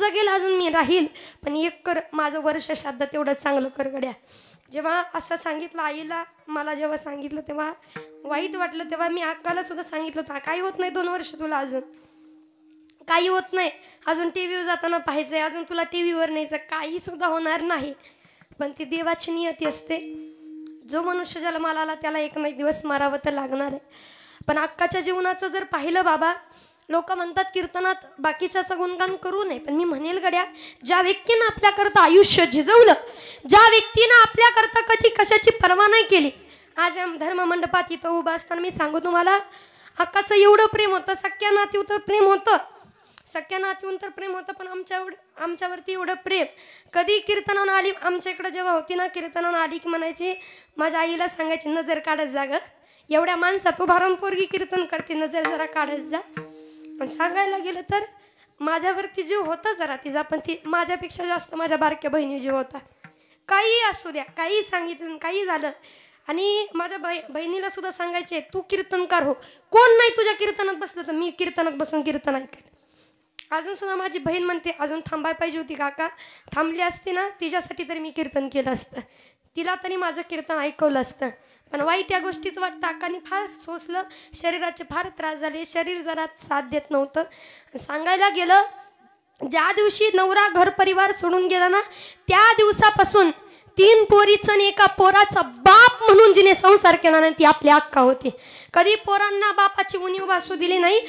जगेल अजून मी राहील, पण एक कर, माझं वर्ष श्राद्ध तेवढं चांगलं कर गड्या. जेव्हा असं सांगितलं आईला, मला जेव्हा सांगितलं तेव्हा वाईट वाटलं. तेव्हा मी अक्काला सुद्धा सांगितलं होतं, काही होत नाही 2 वर्ष तुला, अजून काही होत नाही, अजून टी व्हीवर जाताना पाहायचं आहे, अजून तुला टी व्हीवर न्यायचं, काही सुद्धा होणार नाही. पण ती देवाची नियती असते. जो मनुष्य जन्माला आला त्याला एक ना एक दिवस मारावं तर लागणार आहे. पण अक्काच्या जीवनाचं जर पाहिलं बाबा, लोक म्हणतात कीर्तनात बाकीच्याचं गुणगान करू नये, पण मी म्हणेल गड्या, ज्या व्यक्तीनं आपल्याकरता आयुष्य झिजवलं, ज्या व्यक्तीनं आपल्याकरता कधी कशाची पर्वा नाही केली, आज धर्ममंडपात इथं उभं असताना मी सांगू तुम्हाला, अक्काचं एवढं प्रेम होतं, सख्या नातीवर तर प्रेम होतं, सख्या नातीहून तर प्रेम होतं, पण आमच्यावरती एवढं प्रेम. कधी कीर्तनानं आली, आमच्या इकडं जेव्हा होती ना, कीर्तनानं आली की म्हणायची, माझ्या आईला सांगायची, नजर काढत जा गं, एवढ्या माणसात उभारून पोरगी कीर्तन करते, नजर जरा काढत जा. पण सांगायला गेलं तर माझ्यावरती जीव होता जरा तिचा, पण ती माझ्यापेक्षा जास्त माझ्या बारक्या बहिणी जीव होता. काही असू द्या, काही सांगितलं, काही झालं. आणि माझ्या बहिणीला सुद्धा सांगायचे, तू कीर्तनकार हो, कोण नाही तुझ्या कीर्तनात बसलं तर मी कीर्तनात बसून कीर्तन ऐकेल. अजून सुद्धा माझी बहीण म्हणते, अजून थांबायला पाहिजे होती काका, थांबली असती ना तिच्यासाठी तरी मी कीर्तन केलं असतं, तिला तरी माझं कीर्तन ऐकवलं असतं. पण वाईट या गोष्टीचं वाटतं, अक्काने फार सोसलं, शरीराचे फार त्रास झाले, शरीर जरा साथ देत नव्हतं. सांगायला गेलं, ज्या दिवशी नवरा घर परिवार सोडून गेला ना, त्या दिवसापासून 3 पोरीचं आणि एका पोराचा बाप म्हणून जिने संसार केला नाही ती आपली अक्का होती. कधी पोरांना बापाची उणीव भासू दिली नाही,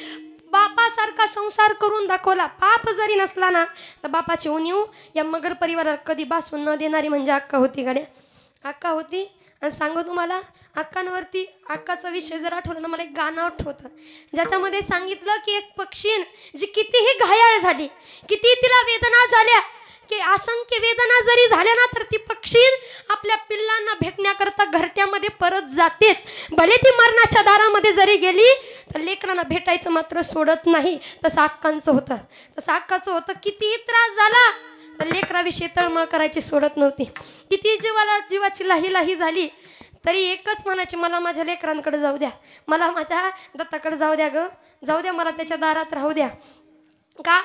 बापासारखा संसार करून दाखवला. बाप जरी नसला ना तर बापाची उणीव या मगर परिवाराला कधी भासून न देणारी म्हणजे अक्का होती गड्या, अक्का होती. आणि सांगू तुम्हाला, अक्कांवरती अक्काचा विषय जर आठवला ना, मला एक गाणं आठवतं, ज्याच्यामध्ये सांगितलं की एक पक्षीन जी कितीही घायाळ झाली, किती तिला वेदना झाल्या, की असंख्य वेदना जरी झाल्या ना, तर ती पक्षीन आपल्या पिल्लांना भेटण्याकरता घरट्यामध्ये परत जातेच. भले ती मरणाच्या दारामध्ये जरी गेली तर लेकरांना भेटायचं मात्र सोडत नाही. तसं अक्कांचं होतं, तसं अक्काचं होतं. कितीही त्रास झाला तर लेकराविषयी तळमळ करायची सोडत नव्हती. किती जीवाची लाही झाली तरी एकच म्हणायची, मला माझ्या लेकरांकडे जाऊ द्या, मला माझ्या दत्ताकडे जाऊ द्या ग, जाऊ द्या, मला त्याच्या दारात राहू द्या. का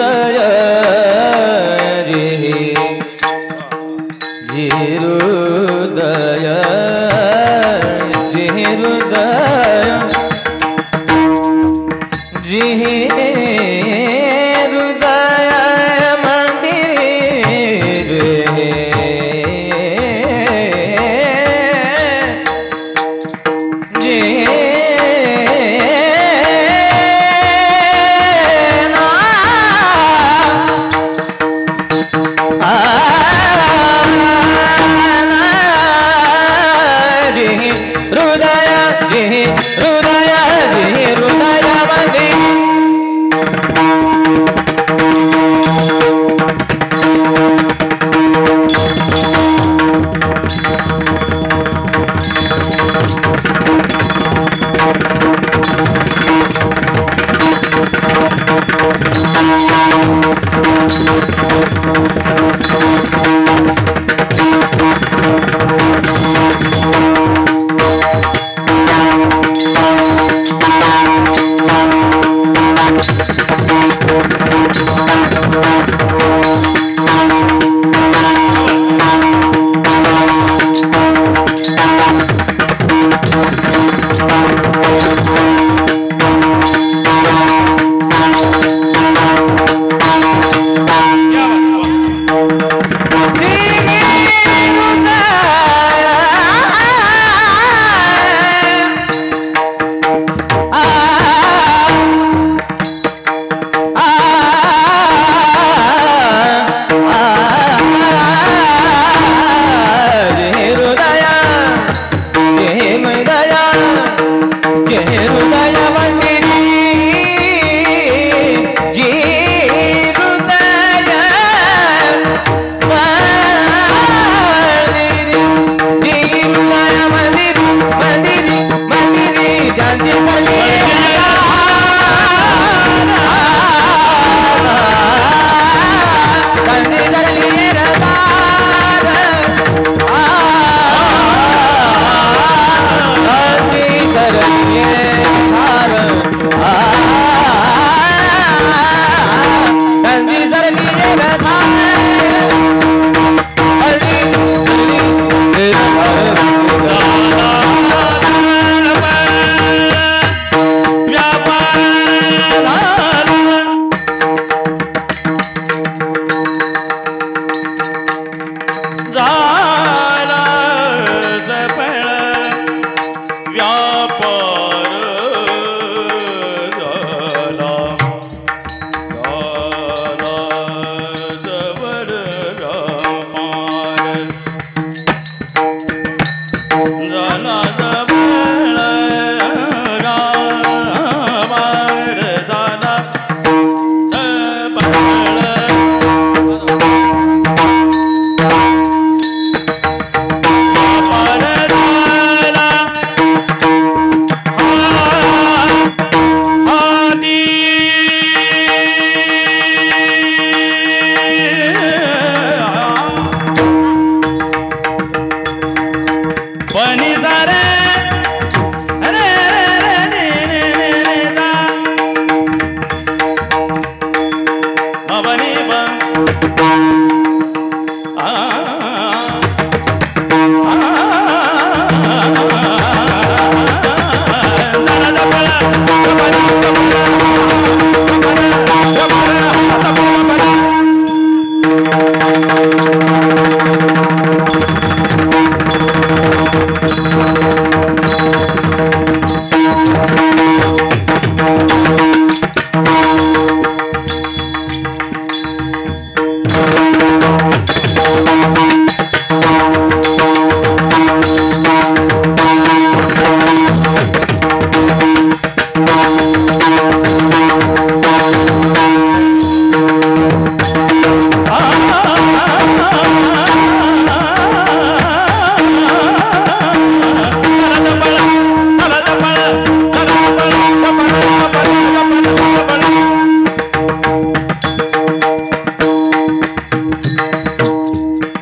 हृदय जी हृदय जी हृदय जी हृदय मंदिर जी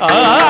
आ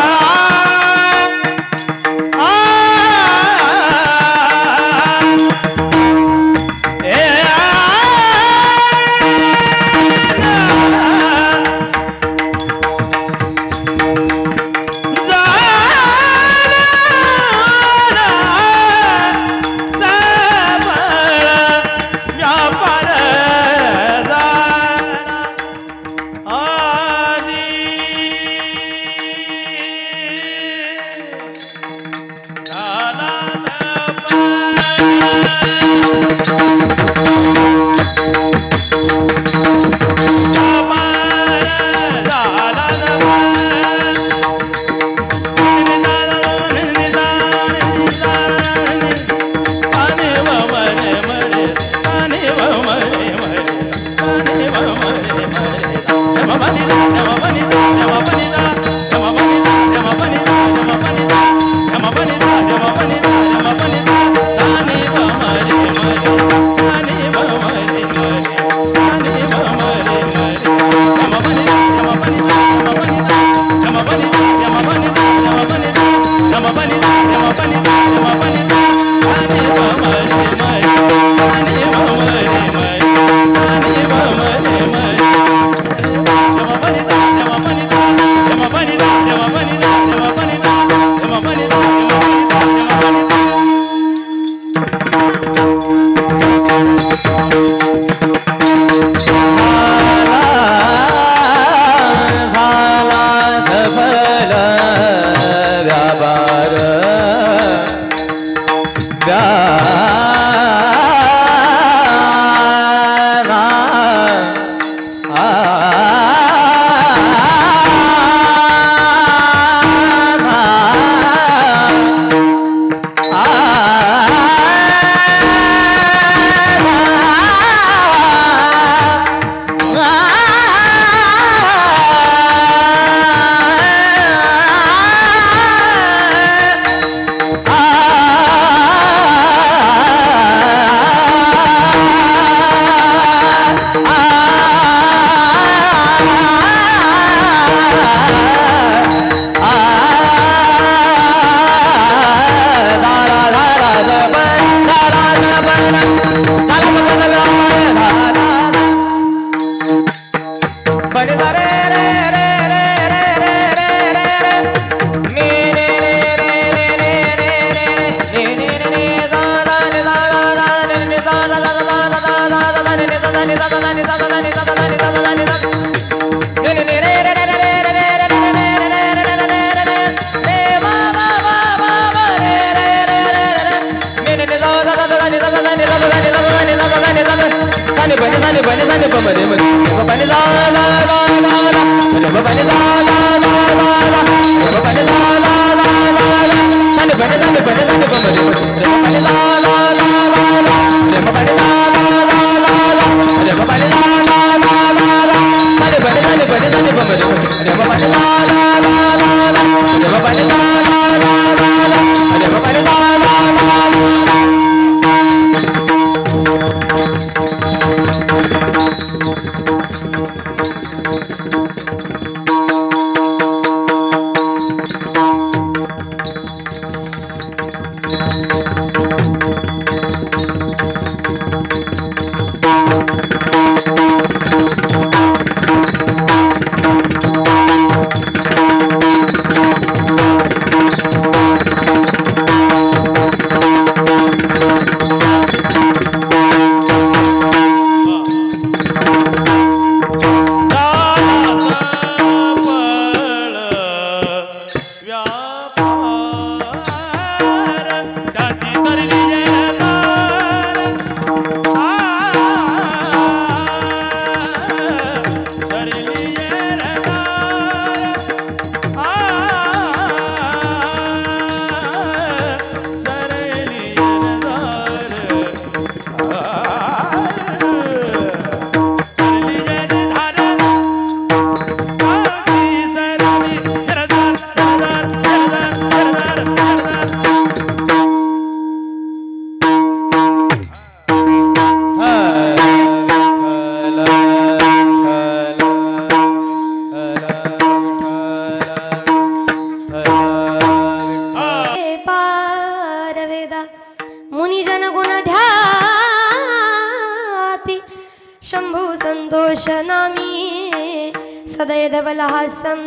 सदैवलहासं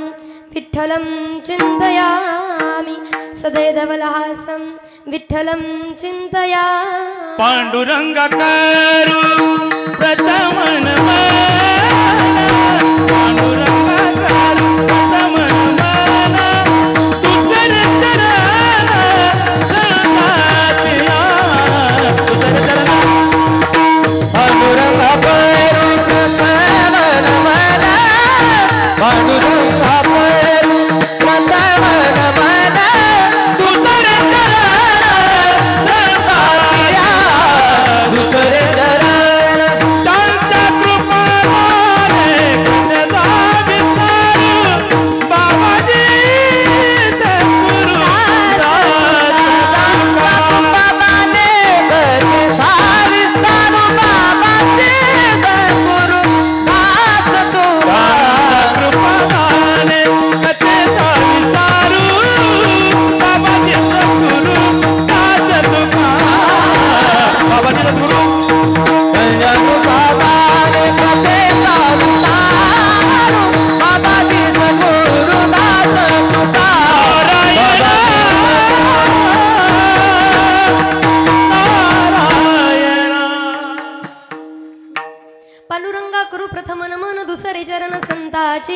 विठ्ठलं चिन्तयामि सदैवलहासं विठ्ठलं चिन्तयामि पांडुरंग करू प्रथमन पांडुरंग करू प्रथमन तुझर चरण सदातिया तुझर चरण पांडुरंग करू प्रथमन पांडुरंग करू प्रथमन तुझर चरण सदातिया दुसरे चरण त्यांच्या कृपा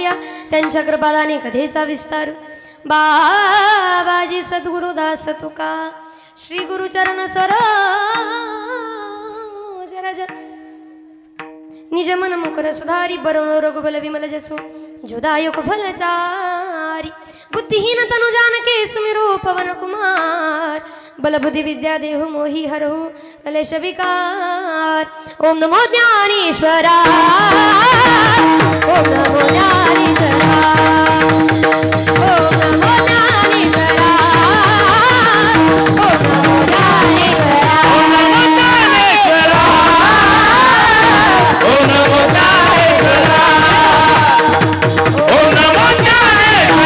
या त्यांच्या कृपादाने कधीचा विस्तार बाबाजी सद्गुरुदास तुका श्री गुरुचरण सरोज रज निज मन मुकर सुधारी बरवणो रघुबल विमल जसो जुदायक फलचारी बुद्धिहीन तनु जानके सुमिरो पवन कुमार बल बुद्धि विद्या देहु मोहि हरहु कलेश विकार ओम नमो ज्ञानेश्वरा ओम नमो ज्ञानेश्वरा ओम नमो ज्ञानेश्वरा ओम नमो ज्ञानेश्वरा ओम नमो ज्ञानेश्वरा ओम नमो ज्ञानेश्वरा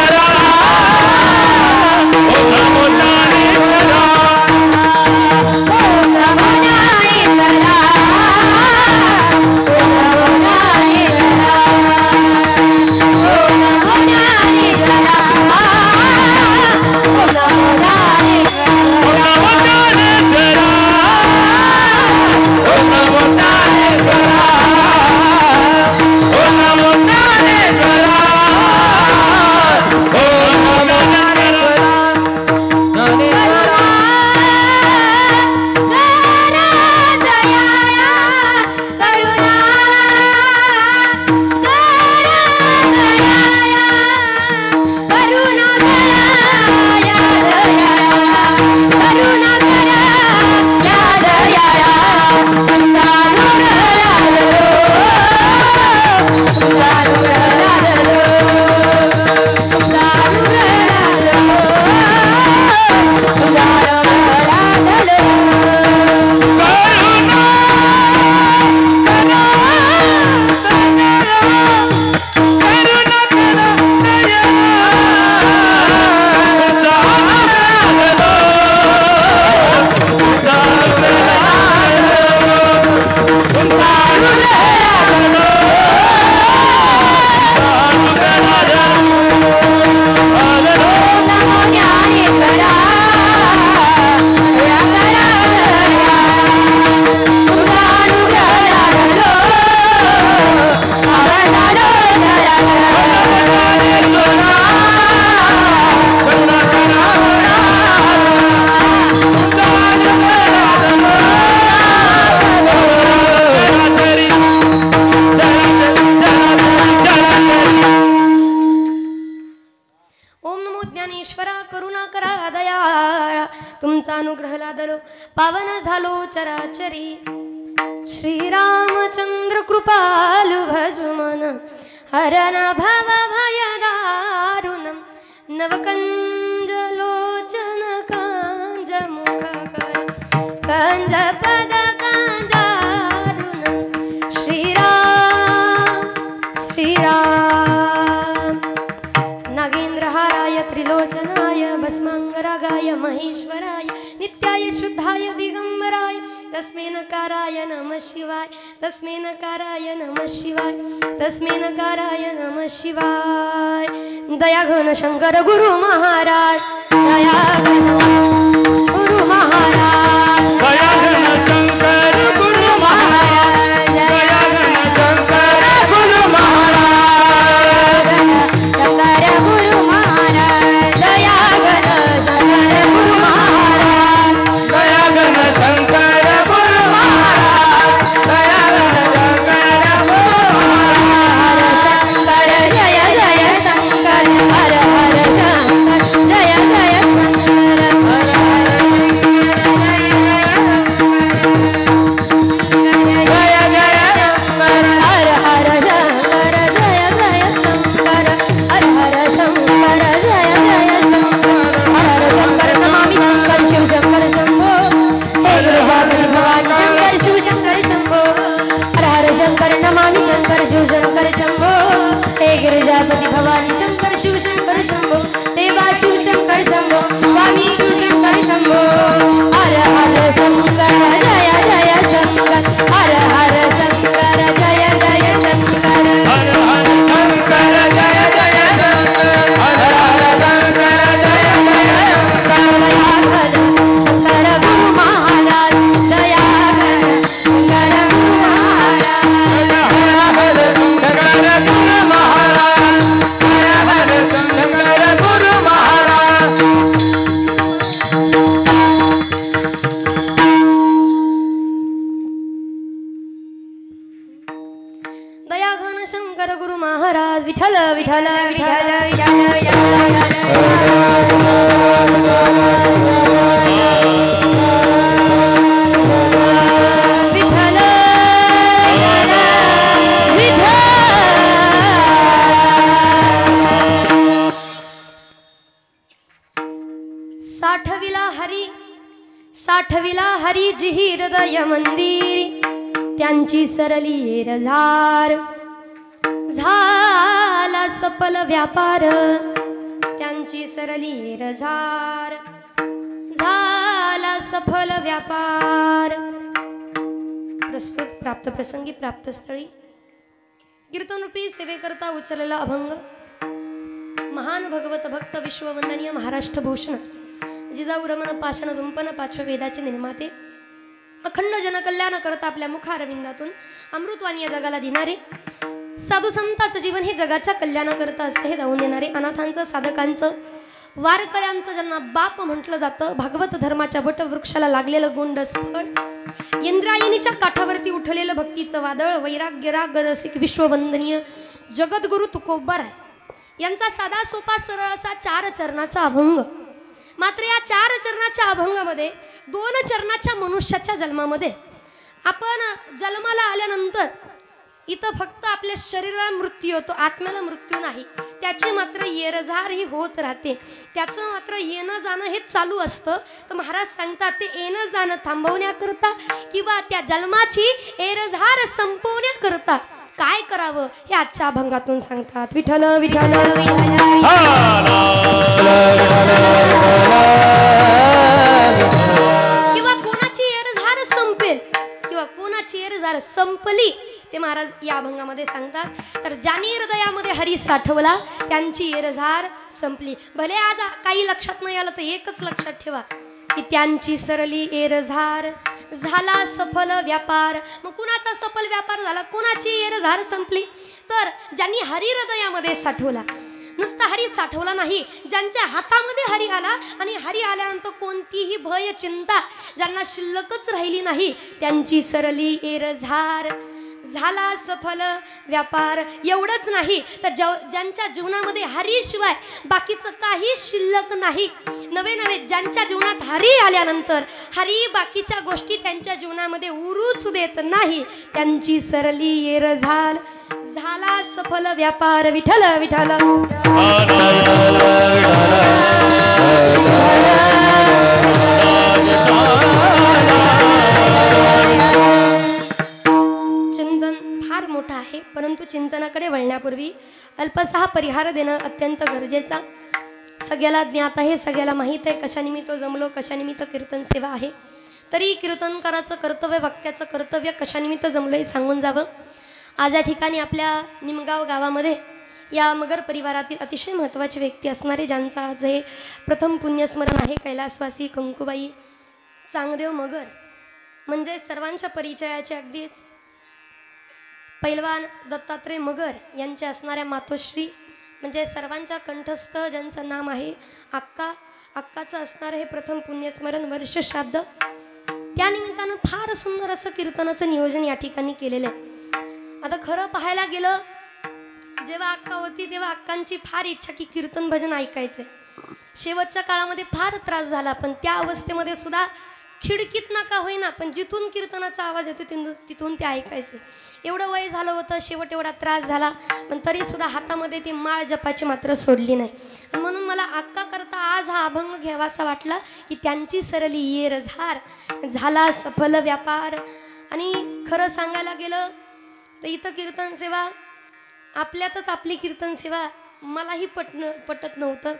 ओम नमो ज्ञानेश्वरा ओम नमो ज्ञानेश्वरा ओम नमो ज्ञानेश्वरा ओम नमो ज्ञानेश्वरा ओम नमो ज्ञानेश्वरा ओम नमो ज्ञानेश्वरा ओम नमो ज्ञानेश्वरा ओम नमो करुणा करा दयाळा तुमचा अनुग्रह लादलो पावन झालो चराचरी श्रीरामचंद्र कृपालु भजुमन हरण भव भय दारुणम नवकंज लोचन कांज मुख कर कंज पद कांजारुणम श्रीराम श्रीराम नागेंद्रहाराय त्रिलोचनाय भस्मांगरागाय महेश्वराय नित्याय शुद्धाय दिगंबराय तस्मै नकाराय नमः शिवाय तस्मै नकाराय नमः शिवाय तस्मै नकाराय नमः शिवाय दयाघन शंकर गुरु महाराज दयाघन गुरु महाराज दयाघन शंकर गुरु महाराज दयाघन शंकर गुरु महाराज शंकर गुरु महाराज दयाघन शंकर गुरु महाराज दयाघन शंकर गुरु महाराज दयाघन शंकर गुरु महाराज शंकर जय जय शंकर हर हर शंकर जय जय शंकर हर साठविला हरी जिही हृदय मंदिर त्यांची सरली रझार झाला सफल व्यापार त्यांची सरली रझार झाला सफल व्यापार. प्रस्तुत प्राप्त प्रसंगी प्राप्त स्थळी कीर्तनरूपी सेवेकरता उचललेला अभंग महान भगवत भक्त विश्ववंदनीय महाराष्ट्र भूषण जिजाऊ रमण पाषाण दुंपन पाचव्या वेदाचे निर्माते अखंड जनकल्याण करता आपल्या मुखारविंदातून अमृतवाणी या जगाला देणारे साधू संतांचं जीवन हे जगाच्या कल्याणाकरता असते हे दावून देणारे अनाथांचं साधकांचं वारकऱ्यांचं ज्यांना बाप म्हटलं जातं भागवत धर्माच्या वटवृक्षाला लागलेलं गोंडस फळ इंद्रायणीच्या काठावरती उठलेलं भक्तीचं वादळ वैराग्य राग रसिक विश्ववंदनीय जगद्गुरु तुकोबाराय यांचा साधा सोपा सरळ असा 4 चरणाचा अभंग. मात्र या 4 चरणाच्या अभंगामध्ये 2 चरणाच्या मनुष्याच्या जन्मामध्ये आपण जन्माला आल्यानंतर इथं फक्त आपल्या शरीराला मृत्यू होतो, आत्म्याला मृत्यू नाही. त्याची मात्र येरझार ही होत राहते, त्याचं मात्र येणं जाणं हे चालू असतं. तर महाराज सांगतात ते येणं जाणं थांबवण्याकरता किंवा त्या जन्माची येरझार संपवण्याकरता काय करावं हे आजच्या अभंगातून सांगतात. विठ्ठल विठ्ठल किंवा कोणाची येरझार संपेल किंवा कोणाची येरझार संपली ते महाराज या अभंगामध्ये सांगतात. तर ज्यांनी हृदयामध्ये हरी साठवला त्यांची येरझार संपली. भले आज काही लक्षात नाही आलं तर एकच लक्षात ठेवा की त्यांची सरली येरझार झाला सफल व्यापार. मग कुणाचा सफल व्यापार झाला, कुणाची येरझार संपली? तर ज्यांनी हरी हृदयामध्ये साठवला. नुसता हरी साठवला नाही, ज्यांच्या हातामध्ये हरी आला आणि हरी आल्यानंतर कोणतीही भय चिंता ज्यांना शिल्लकच राहिली नाही त्यांची सरली येरझार झाला सफल व्यापार. एवढंच नाही तर ज्यांच्या जीवनामध्ये हरीशिवाय बाकीचं काही शिल्लक नाही, नवे नवे ज्यांच्या जीवनात हरी आल्यानंतर हरी बाकीच्या गोष्टी त्यांच्या जीवनामध्ये उरूच देत नाही त्यांची सरली येरझार झाला सफल व्यापार. विठ्ठल विठ्ठल फार मोठा आहे, परंतु चिंतनाकडे वळण्यापूर्वी अल्पसा परिहार देणं अत्यंत गरजेचा. सगळ्याला ज्ञात आहे, सगळ्याला माहीत आहे कशानिमित्त जमलो, कशानिमित्त कीर्तन सेवा आहे. तरी कीर्तनकाराचं कर्तव्य, वक्त्याचं कर्तव्य कशानिमित्त जमलं हे सांगून जावं. आज या ठिकाणी आपल्या निमगाव गावामध्ये या मगर परिवारातील अतिशय महत्त्वाची व्यक्ती असणारे ज्यांचा आज हे प्रथम पुण्यस्मरण आहे कैलासवासी कंकुबाई चांगदेव मगर, म्हणजे सर्वांच्या परिचयाचे अगदीच पैलवान दत्तात्रय मगर यांच्या असणाऱ्या मातोश्री, म्हणजे सर्वांच्या कंठस्थ ज्यांचं नाम आहे अक्का. अक्काचं असणारं हे प्रथम पुण्यस्मरण वर्ष श्राद्ध. त्यानिमित्तानं फार सुंदर असं कीर्तनाचं नियोजन या ठिकाणी केलेलं आहे. आता खरं पाहायला गेलं जेव्हा अक्का होती तेव्हा अक्कांची फार इच्छा की कीर्तन भजन ऐकायचं. शेवटच्या काळामध्ये फार त्रास झाला, पण त्या अवस्थेमध्ये सुद्धा खिडकीत नका होईना पण जिथून कीर्तनाचा आवाज येतो तिथून ते ऐकायचे. एवढं वय झालं होतं, शेवट एवढा त्रास झाला, पण तरीसुद्धा हातामध्ये ती माळ जपाची मात्र सोडली नाही. म्हणून मला अक्का करता आज हा अभंग घ्यावासा वाटला की त्यांची सरली येरझार झाला सफल व्यापार. आणि खरं सांगायला गेलं तर इथं कीर्तन सेवा आपल्यातच आपली कीर्तन सेवा मलाही पटत नव्हतं,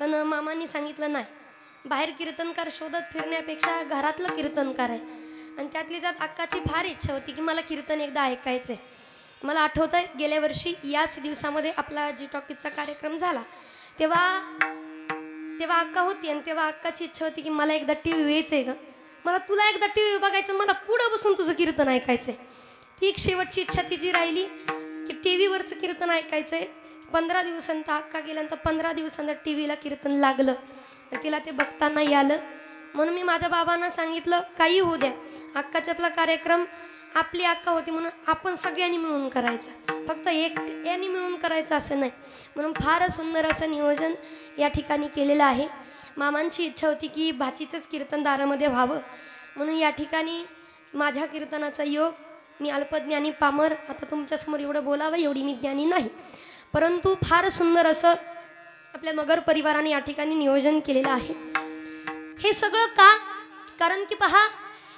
पण मामांनी सांगितलं नाही, बाहेर कीर्तनकार शोधत फिरण्यापेक्षा घरातलं कीर्तनकार आहे. आणि त्यातली त्यात अक्काची फार इच्छा होती की मला कीर्तन एकदा ऐकायचं आहे. मला आठवतं आहे गेल्या वर्षी याच दिवसामध्ये आपला जी टॉकीजचा कार्यक्रम झाला तेव्हा अक्का होती आणि तेव्हा अक्काची इच्छा होती की मला एकदा टी व्ही यायचं आहे गं, मला तुला एकदा टी व्ही बघायचं, मला पुढं बसून तुझं कीर्तन ऐकायचं आहे. ती एक शेवटची इच्छा तिची राहिली की टी व्हीवरचं कीर्तन ऐकायचं आहे. 15 दिवसांत अक्का गेल्यानंतर 15 दिवसांत टी व्हीला कीर्तन लागलं, तिला ते बघता नाही आलं. म्हणून मी माझ्या बाबांना सांगितलं काही होऊ द्या, अक्काच्यातला कार्यक्रम आपली अक्का होती म्हणून आपण सगळ्यांनी मिळून करायचा. फक्त एक याने मिळून करायचं असं नाही. म्हणून फार सुंदर असं नियोजन या ठिकाणी केलेलं आहे. मामांची इच्छा होती की भाचीचंच कीर्तन दारामध्ये व्हावं, म्हणून या ठिकाणी माझ्या कीर्तनाचा योग. मी अल्पज्ञानी पामर, आता तुमच्यासमोर एवढं बोलावं एवढी मी ज्ञानी नाही, परंतु फार सुंदर असं आपल्या मगर परिवाराने या ठिकाणी नियोजन केलेलं आहे. हे सगळं का? कारण की पहा,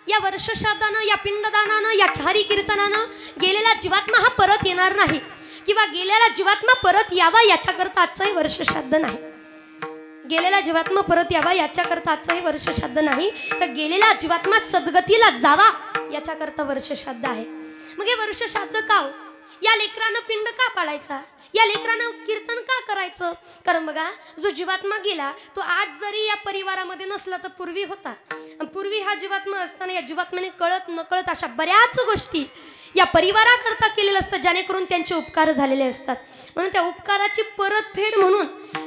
या वर्षश्राद्धानं, या पिंडदानानं, या हरी कीर्तनानं गेलेला जीवात्मा हा परत येणार नाही, किंवा गेलेला जीवात्मा परत यावा याच्याकरता आजचं हे वर्षश्राद्ध नाही. गेलेला जीवात्मा परत यावा याच्याकरता आजचं हे वर्षश्राद्ध नाही, तर गेलेला जीवात्मा सद्गतीला जावा याच्याकरता वर्षश्राद्ध आहे. मग हे वर्षश्राद्ध का हो? या लेकरानं पिंड का पाळायचा? या लेकरानं कीर्तन का करायचं? कारण बघा, जो जीवात्मा गेला तो आज जरी या परिवारामध्ये नसला तर पूर्वी होता. पूर्वी हा जीवात्मा असताना या जीवात्म्याने कळत नकळत अशा बऱ्याच गोष्टी या परिवाराकरता केलेल्या असतात, जेणेकरून त्यांचे उपकार झालेले असतात. म्हणून त्या उपकाराची परतफेड म्हणून,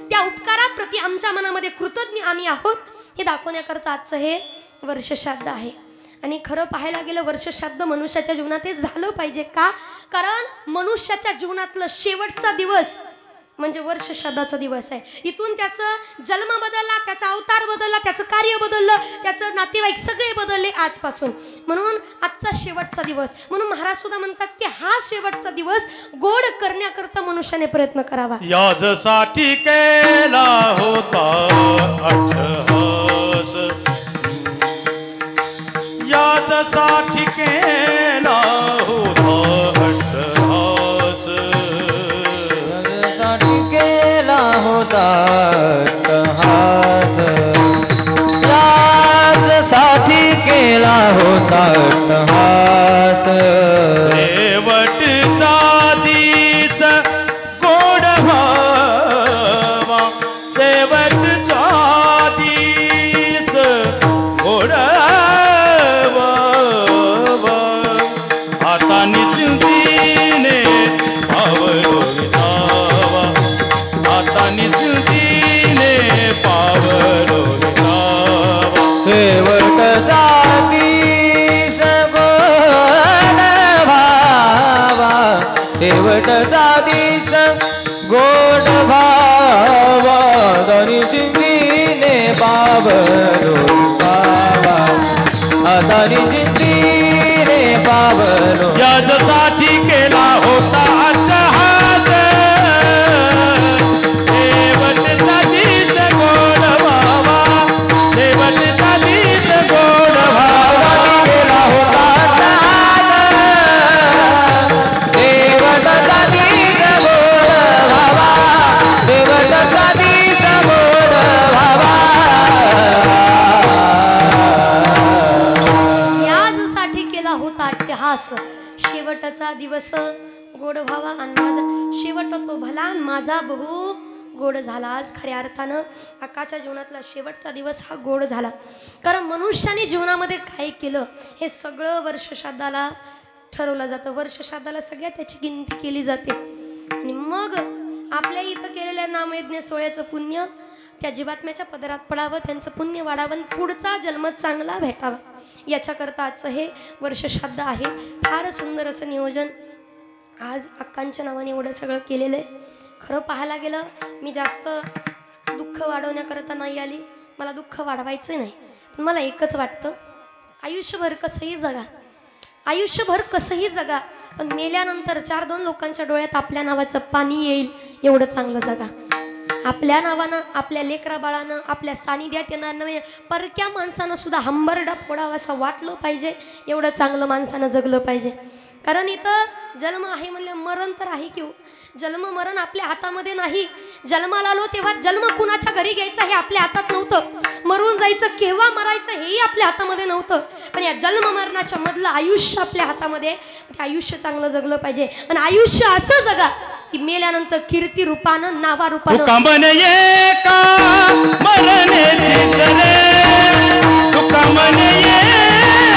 त्या उपकाराप्रती आमच्या मनामध्ये कृतज्ञ आम्ही आहोत हे दाखवण्याकरता आजचं हे वर्षश्राद्ध आहे. आणि खरं पाहायला गेलं, वर्षश्राद्ध मनुष्याच्या जीवनात हे झालं पाहिजे. का? कारण मनुष्याच्या जीवनातलं शेवटचा दिवस म्हणजे वर्षश्राद्धाचा दिवस आहे. इथून त्याचं जन्म बदलला, त्याचा अवतार बदलला, त्याचं कार्य बदललं, त्याचं नातेवाईक सगळे बदलले आजपासून. म्हणून आजचा शेवटचा दिवस, म्हणून महाराज सुद्धा म्हणतात की हा शेवटचा दिवस गोड करण्याकरता मनुष्याने प्रयत्न करावा. याजसाठी केला होता अट्टहास, याजसाठी केला होता अट्टहास, याजसाठी केला होता अट्टहास, याजसाठी केला होता अट्टहास. शेवटचा दिस गोड व्हावा, शेवटचा दिस गोड व्हावा, हाताने चिंतीने पावलो विसावा, हाताने चिंतीने पावलो विसावा. शेवटचा दिस गोड व्हावा, शेवटचा दिस गोड व्हावा, धनी चिंतीने पावलो विसावा, धनी चिंतीने पावलो. याजसाठी केला होता अट्टहास, शेवटचा दिस गोड व्हावा, शेवटचा दिस गोड व्हावा. केला होता अट्टहास, शेवटचा दिस गोड व्हावा, शेवटचा दिस गोड व्हावा. याजसाठी केला होता अट्टहास, शेवटचा दिवस गोड व्हावा, आणि माझा शेवट तो भला आणि माझा बहु गोड झाला. आज खऱ्या अर्थानं अक्काच्या जीवनातला शेवटचा दिवस हा गोड झाला. कारण मनुष्याने जीवनामध्ये काय केलं हे सगळं वर्षश्राद्धाला ठरवलं जातं. वर्षश्राद्धाला सगळ्यात त्याची गिनती केली जाते, आणि मग आपल्या इथं केलेल्या नामयज्ञ सोहळ्याचं पुण्य त्या जीवात्म्याच्या पदरात पडावं, त्यांचं पुण्य वाढावं, पुढचा जन्म चांगला भेटावा याच्याकरता आजचं हे वर्षश्राद्ध आहे. फार सुंदर असं नियोजन आज अक्कांच्या नावाने एवढं सगळं केलेलं आहे. खरं पाहायला गेलं, मी जास्त दुःख वाढवण्याकरता नाही आली, मला दुःख वाढवायचं नाही. पण मला एकच वाटतं, आयुष्यभर कसंही जगा, आयुष्यभर कसंही जगा, पण मेल्यानंतर 4-2 लोकांच्या डोळ्यात आपल्या नावाचं पाणी येईल एवढं चांगलं जगा. आपल्या नावानं, आपल्या लेकरा बाळानं, आपल्या सानिध्यात येणार नव्हे, परक्या माणसानं सुद्धा हंबरडा फोडावा असं वाटलं पाहिजे, एवढं चांगलं माणसानं जगलं पाहिजे. कारण इथं जन्म आहे म्हणलं, मरण तर आहे की. जन्म मरण आपल्या हातामध्ये नाही. जन्माला आलो तेव्हा जन्म कुणाच्या घरी घ्यायचा हे आपल्या हातात नव्हतं, मरून जायचं केव्हा मरायचं हेही आपल्या हातामध्ये नव्हतं. पण या जन्म मरणाच्या मधलं आयुष्य आपल्या हातामध्ये, ते आयुष्य चांगलं जगलं पाहिजे. आणि आयुष्य असं जगा की मेल्यानंतर कीर्ती रूपानं, नावा रूपानं. तुका म्हणे एका मरणे तिसरे, तुका म्हणे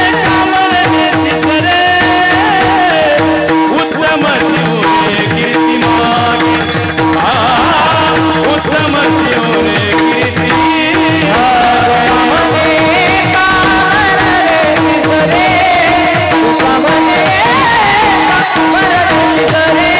एका मरणे तिसरे, उत्तम शिवने कीर्ती मागे, उत्तम शिवने कीर्ती. एका मरणे तिसरे, तुका म्हणे एका मरणे तिसरे,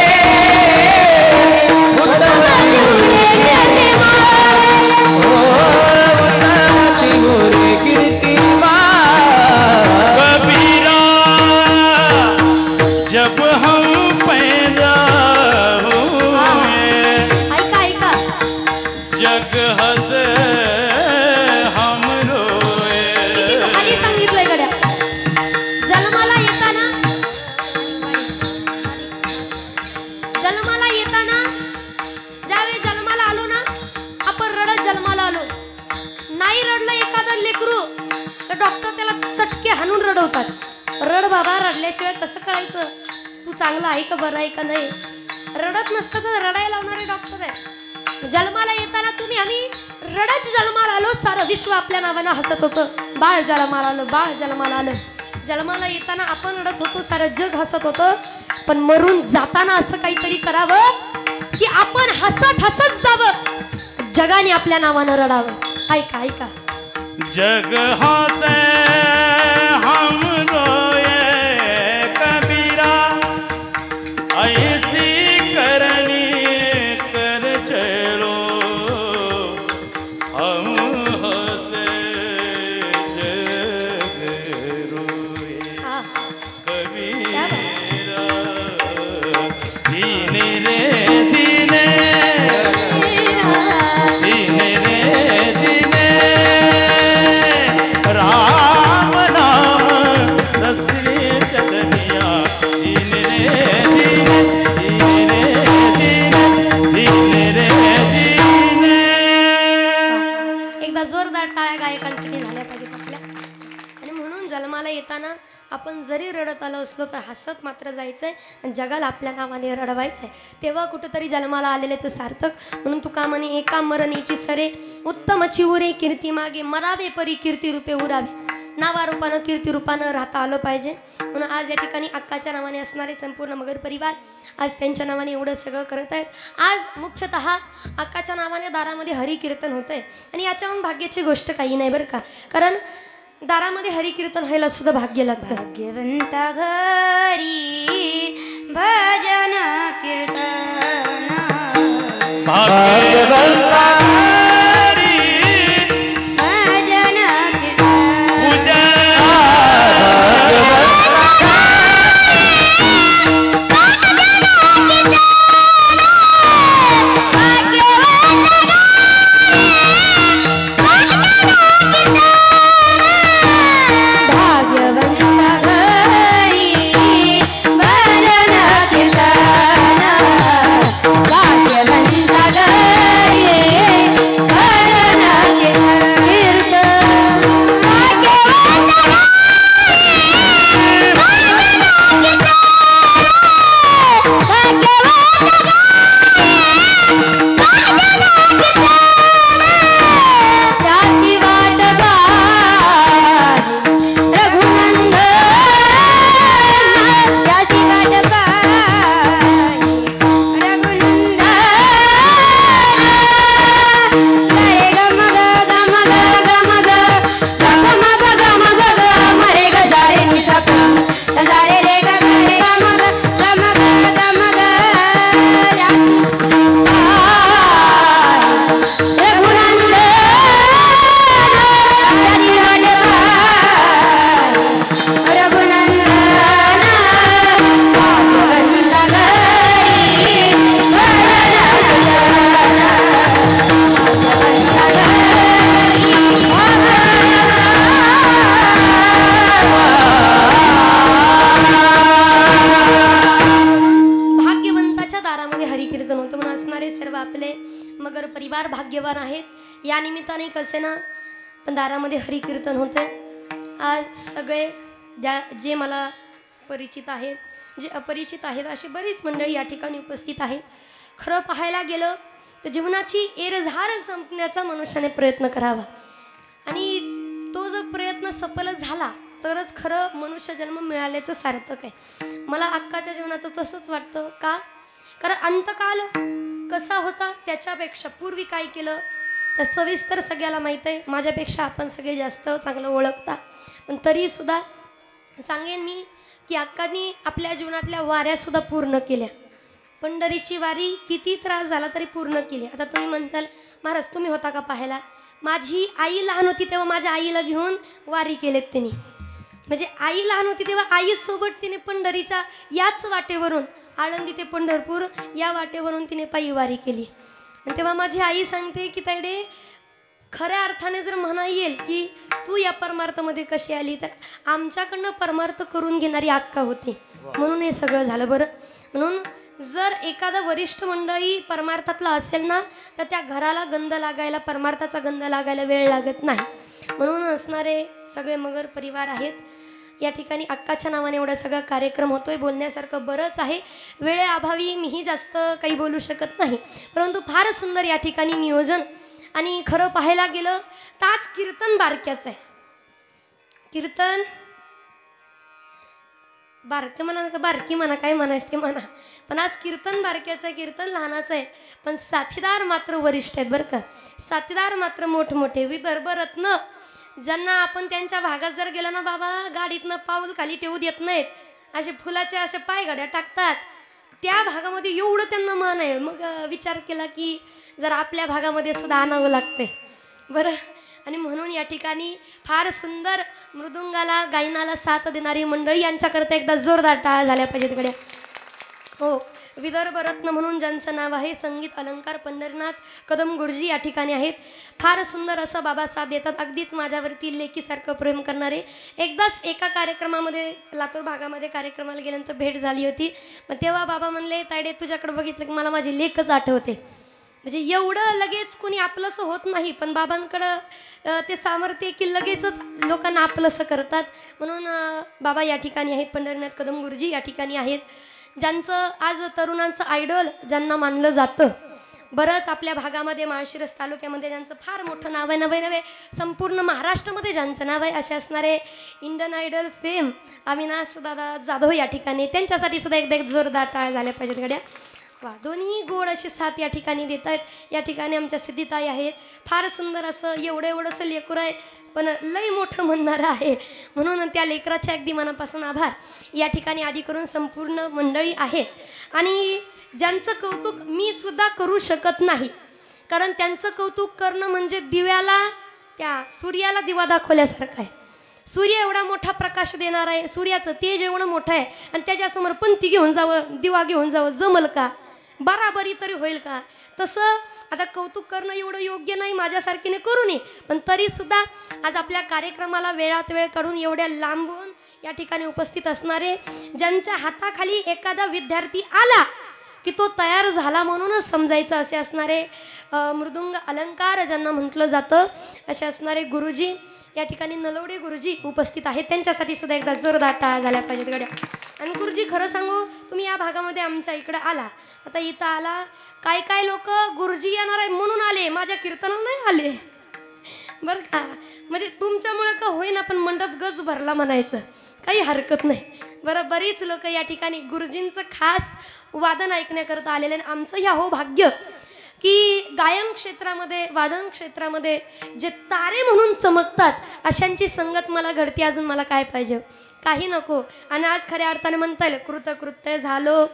जग हसे हम रोए. किती भारी सांगितलंय गड्या. जन्माला येताना ज्यावेळी जन्माला आलो ना, आपण रडत जन्माला आलो. नाही रडलं एखादं लेकरू तर डॉक्टर त्याला चटके हाणून रडवतात. रड बाबा, रडल्याशिवाय कसं कळायचं तू चांगला आहे का बरं आहे का नाही. रडत नसतं तर रडायला लावणारे डॉक्टर आहे. जन्माला येताना आम्ही रडत जन्माला आलो. सारं विश्व आपल्या नावानं हसत होतं. बाळ जन्माला आलं, बाळ जन्माला आलं. जन्माला येताना आपण रडत होतो, सारं जग हसत होतं. पण मरून जाताना असं काहीतरी करावं की आपण हसत हसत जावं, जगाने आपल्या नावानं रडावं. ऐका ऐका. जग हसे हम रोए कबीरा, ऐसी करनी कर चलो. हम हसे जग रोए हा. कबीरा. जीने रे जीने, जीने रे जीने, राम नाम दसरे चदनिया. जीने रे जीने, जीने रे जीने, जीने रे जीने. एकदा जोरदार टाळ्या गायकांसाठी झाल्या पाहिजेत आपल्या. आणि म्हणून जन्माला येताना आपण जरी रडत आलो असलो तर हसत मात्र जायचंय आणि जगाला आपल्या नावाने रडवायचंय. तेव्हा कुठंतरी जन्माला आलेल्याचं सार्थक. म्हणून तुका म्हणे एका मरणीची सरे, उत्तम चिवरे कीर्ती मागे, मरावे परी कीर्ती रूपे उरावे. नावारूपानं कीर्तिरूपानं राहता आलं पाहिजे. म्हणून आज या ठिकाणी अक्काच्या नावाने असणारे संपूर्ण मगर परिवार आज त्यांच्या नावाने एवढं सगळं करत आहेत. आज मुख्यतः अक्काच्या नावाने दारामध्ये हरिकीर्तन होत आहे. आणि याच्याहून भाग्याची गोष्ट काही नाही बरं का. कारण दारामध्ये हरिकीर्तन व्हायला सुद्धा भाग्य लागतं. भाग्यवंता घरी भजन कीर्तन, भाग्यवंता हरी भजन कीर्तन, पूजा. मगर परिवार भाग्यवान आहेत. या निमित्ताने कसे ना पण दारामध्ये हरिकीर्तन होते. आज सगळे जे मला परिचित आहेत, जे अपरिचित आहेत, अशी बरीच मंडळी या ठिकाणी उपस्थित आहेत. खरं पाहायला गेलं तर जीवनाची एरझार संपण्याचा मनुष्याने प्रयत्न करावा आणि तो जर प्रयत्न सफल झाला तरच खरं मनुष्य जन्म मिळाल्याचं सार्थक आहे. मला अक्काच्या जीवनात तसंच वाटतं. का? कारण अंतकाल कसा होता त्याच्यापेक्षा पूर्वी काय केलं तर सविस्तर सगळ्याला माहीत आहे. माझ्यापेक्षा आपण सगळे जास्त चांगलं ओळखता. पण तरीसुद्धा सांगेन मी की अक्कांनी आपल्या जीवनातल्या वाऱ्यासुद्धा पूर्ण केल्या. पंढरीची वारी किती त्रास झाला तरी पूर्ण केली. आता तुम्ही म्हणसाल महाराज तुम्ही होता का पाहायला? माझी आई लहान होती तेव्हा माझ्या आईला घेऊन वारी केलेत तिने. म्हणजे आई लहान होती तेव्हा आईसोबत तिने पंढरीच्या याच वाटेवरून आळंदी ते पंढरपूर या वाटेवरून तिने पायी वारी केली. आणि तेव्हा माझी आई सांगते की तायडे खऱ्या अर्थाने जर म्हणा येईल की तू या परमार्थामध्ये कशी आली, तर आमच्याकडनं परमार्थ करून घेणारी अक्का होती, म्हणून हे सगळं झालं. बरं, म्हणून जर एखादा वरिष्ठ मंडळी परमार्थातला असेल ना, तर त्या घराला गंध लागायला, परमार्थाचा गंध लागायला वेळ लागत नाही. म्हणून असणारे सगळे मगर परिवार आहेत. या ठिकाणी अक्काच्या नावाने एवढा सगळा कार्यक्रम होतोय. बोलण्यासारखं बरंच आहे, वेळेअभावी मीही जास्त काही बोलू शकत नाही, परंतु फार सुंदर या ठिकाणी नियोजन. आणि खरं पाहायला गेलं तर आज कीर्तन बारक्याचं आहे. कीर्तन बारकं म्हणा का बारकी म्हणा, काय म्हणायचं ते म्हणा, पण आज कीर्तन बारक्याचं आहे, कीर्तन लहानाचं आहे, पण साथीदार मात्र वरिष्ठ आहेत. बरं का, साथीदार मात्र मोठमोठे विदर्भ रत्न, ज्यांना आपण त्यांच्या भागात जर गेला ना बाबा, गाडीतनं पाऊल खाली ठेवू देत नाहीत, असे फुलाच्या अशा पायघड्या टाकतात. त्या भागामध्ये एवढं त्यांना मान आहे. मग विचार केला की जर आपल्या भागामध्ये सुद्धा आणावं लागतंय. बरं, आणि म्हणून या ठिकाणी फार सुंदर मृदुंगाला गायनाला साथ देणारी मंडळी, यांच्याकरता एकदा जोरदार टाळ्या झाल्या पाहिजेत गड्या. हो, विदर्भ रत्न म्हणून ज्यांचं नाव आहे, संगीत अलंकार पंढरीनाथ कदम गुरुजी या ठिकाणी आहेत. फार सुंदर असं बाबा साथ देतात, अगदीच माझ्यावरती लेकीसारखं प्रेम करणारे. एकदाच एका कार्यक्रमामध्ये लातूर भागामध्ये कार्यक्रमाला गेल्यानंतर भेट झाली होती. मग तेव्हा बाबा म्हणले, तायडे तुझ्याकडे बघितलं की मला माझी लेकच आठवते. म्हणजे एवढं लगेच कोणी आपलंसं होत नाही, पण बाबांकडं ते सामर्थ्य की लगेचच लोकांना आपलंसं करतात. म्हणून बाबा या ठिकाणी आहेत, पंढरीनाथ कदम गुरुजी या ठिकाणी आहेत, ज्यांचं आज तरुणांचं आयडॉल ज्यांना मानलं जातं. बरंच आपल्या भागामध्ये माळशिरस तालुक्यामध्ये ज्यांचं फार मोठं नाव आहे, नवे नवे संपूर्ण महाराष्ट्रामध्ये ज्यांचं नाव आहे, असे असणारे इंडियन आयडल फेम अविनाश दादा जाधव या ठिकाणी, त्यांच्यासाठी सुद्धा एकदा एक जोरदार टाळ्या झाल्या पाहिजेत गड्या. वा, दोन्ही गोड अशी साथ या ठिकाणी देत आहेत. या ठिकाणी आमच्या सिद्धिताई आहेत. फार सुंदर असं एवढंसं लेकरं आहे, पण लई मोठं म्हणणारं आहे, म्हणून त्या लेकराचे अगदी मनापासून आभार. या ठिकाणी आधी करून संपूर्ण मंडळी आहेत, आणि ज्यांचं कौतुक मी सुद्धा करू शकत नाही, कारण त्यांचं कौतुक करणं म्हणजे दिव्याला, त्या सूर्याला दिवा दाखवल्यासारखं आहे. सूर्य एवढा मोठा प्रकाश देणार आहे, सूर्याचं तेज एवढं मोठं आहे, आणि त्याच्यासमोर पंथी घेऊन जावं, दिवा घेऊन जावं, जमल का? बराबरी तरी होईल का? तसं आता कौतुक करणं एवढं योग्य नाही माझ्यासारखीने करू नये, पण तरीसुद्धा आज आपल्या कार्यक्रमाला वेळात वेळ काढून एवढ्या लांबून या ठिकाणी उपस्थित असणारे, ज्यांच्या हाताखाली एखादा विद्यार्थी आला की तो तयार झाला म्हणूनच समजायचं, असे असणारे मृदुंग अलंकार ज्यांना म्हटलं जातं, असे असणारे गुरुजी या ठिकाणी नलवडे गुरुजी उपस्थित आहेत. त्यांच्यासाठी सुद्धा एकदा जोरदार टाळ्या झाल्या पाहिजेत गड्या. आणि गुरुजी खरं सांगू, तुम्ही या भागामध्ये आमच्या इकडं आला, आता इथं आला, काय काय लोक गुरुजी येणार आहे म्हणून आले, माझ्या कीर्तनाला नाही आले. बरं का, म्हणजे तुमच्यामुळं का होईना, पण मंडप गज भरला म्हणायचं, काही हरकत नाही. बरं, बरीच लोक या ठिकाणी गुरुजींचं खास वादन ऐकण्याकरता आलेले. आमचं ह्या हो भाग्य की गायन क्षेत्रामध्ये, वादन क्षेत्रामध्ये जे तारे म्हणून चमकतात, अशांची संगत मला घडते. अजून मला काय पाहिजे? काही नको. आणि आज खऱ्या अर्थाने म्हणता येईल कृतकृत्य झालो,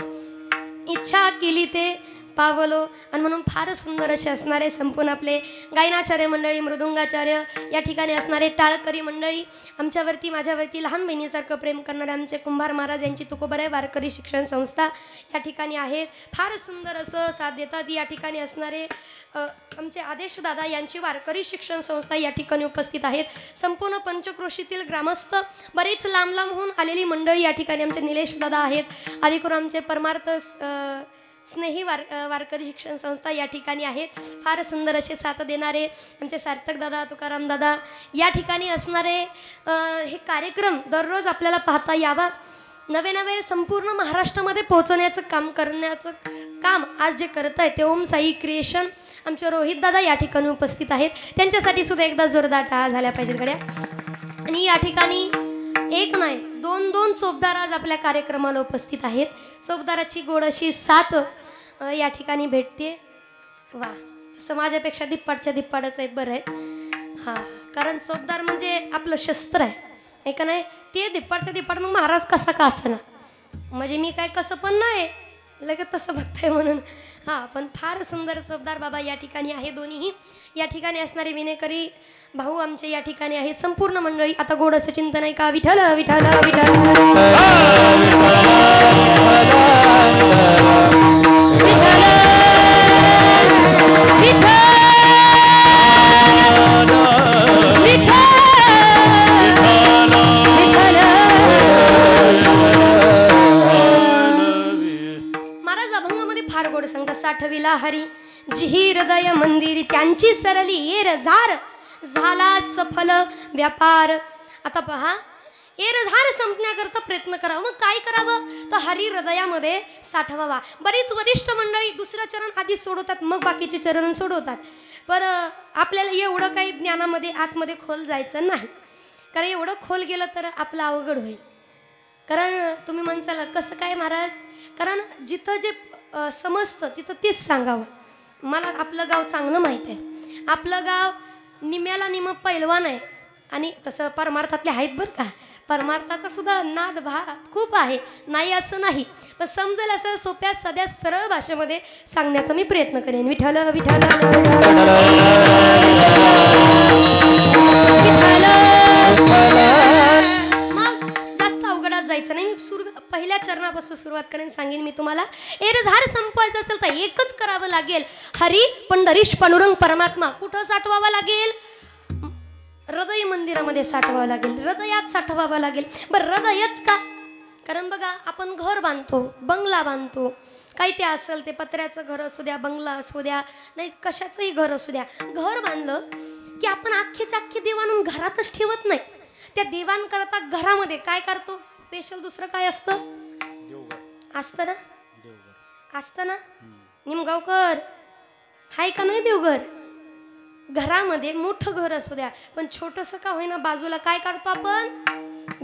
इच्छा केली ते पावलो. आणि म्हणून फारच सुंदर असे असणारे संपूर्ण आपले गायनाचार्य मंडळी, मृदुंगाचार्य या ठिकाणी असणारे टाळकरी मंडळी, आमच्यावरती माझ्यावरती लहान बहिणीसारखं प्रेम करणारे आमचे कुंभार महाराज यांची तुकोबराय वारकरी शिक्षण संस्था या ठिकाणी आहेत. फारच सुंदर असं साथ देतात. या ठिकाणी असणारे आमचे आदेश दादा यांची वारकरी शिक्षण संस्था या ठिकाणी उपस्थित आहेत. संपूर्ण पंचक्रोशीतील ग्रामस्थ, बरेच लांब लांबहून आलेली मंडळी या ठिकाणी आमचे निलेश दादा आहेत. आदिकरून आमचे परमार्थ स्नेही वारकरी शिक्षण संस्था या ठिकाणी आहेत. फार सुंदर असे साथ देणारे आमचे सार्थक दादा, तुकाराम दादा या ठिकाणी असणारे हे कार्यक्रम दररोज आपल्याला पाहता यावा, नवे नवे संपूर्ण महाराष्ट्रामध्ये पोहोचवण्याचं काम आज जे करत आहे ते ओम साई क्रिएशन आमचे रोहित दादा या ठिकाणी उपस्थित आहेत. त्यांच्यासाठी सुद्धा एकदा जोरदार टाळ्या झाल्या पाहिजेत गड्या. आणि या ठिकाणी एक नाही, दोन दोन चोपदार आज आपल्या कार्यक्रमाला उपस्थित आहेत. चोपदाराची गोड अशी साथ या ठिकाणी भेटते. वा, तसं माझ्यापेक्षा धिप्पाडच्या धिप्पाडच आहेत. बरं आहे, हां, कारण चोपदार म्हणजे आपलं शस्त्र आहे का नाही? ते धिप्पाडच्या धिप्पाड, मग महाराज कसा का असा ना, म्हणजे मी काय कसं पण नाही लगेच तसं बघताय म्हणून. हां, पण फार सुंदर चोपदार बाबा या ठिकाणी आहे. दोन्हीही या ठिकाणी असणारे विनेकरी भाऊ आमचे या ठिकाणी आहेत. संपूर्ण मंडळी आता गोड असं चिंतन आहे का? विठ्ठल विठ्ठल विठ्ठल विठ्ठल हृदय मंदिर त्यांची सरली एरझार झाला सफल व्यापार. आता पहा एरझार संपण्याकरता प्रयत्न करावा. मग काय करावं तर हरी हृदयामध्ये साठवावा. बरीच वरिष्ठ मंडळी दुसरं चरण आधी सोडवतात मग बाकीचे चरण सोडवतात. पण आपल्याला एवढं काही ज्ञानामध्ये आतमध्ये खोल जायचं नाही, कारण एवढं खोल गेलं तर आपलं अवघड होईल. कारण तुम्ही म्हणसाल कसं काय महाराज, कारण जिथं जे समजतं तिथं तेच सांगावं. मला आपलं गाव चांगलं माहीत आहे. आपलं गाव निम्याला निम पैलवान आहे आणि तसं परमार्थातले आहेत बरं का. परमार्थाचा सुद्धा नाद खूप आहे, नाही असं नाही, पण समजेल असं सोप्या सध्या सरळ भाषेमध्ये सांगण्याचा मी प्रयत्न करेन. विठ्ठल विठ्ठल मग जास्त अवघडात जायचं नाही. मी पहिल्या चरणापासून सुरुवात करेन. सांगेन मी तुम्हाला एरझार संपवायचं असेल तर एकच करावं लागेल, हरी पंढरीश पांडुरंग परमात्मा. कुठं साठवावा लागेल? हृदय मंदिरामध्ये साठवावं लागेल, हृदयात साठवावं लागेल. बरं हृदयच का? कारण बघा आपण घर बांधतो, बंगला बांधतो, काही ते असेल ते पत्र्याचं घर असू द्या, बंगला असू द्या, नाही कशाचंही घर असू द्या. घर बांधलं की आपण अख्खेच अख्खे देव आणून घरातच ठेवत नाही. त्या देवांकरता घरामध्ये काय करतो? स्पेशल दुसरं काय असतं? असतं ना, असतं ना. निमगावकर हाय का नाही देवघर? घरामध्ये मोठं घर असू द्या पण छोटंसं का होईना बाजूला काय काढतो आपण?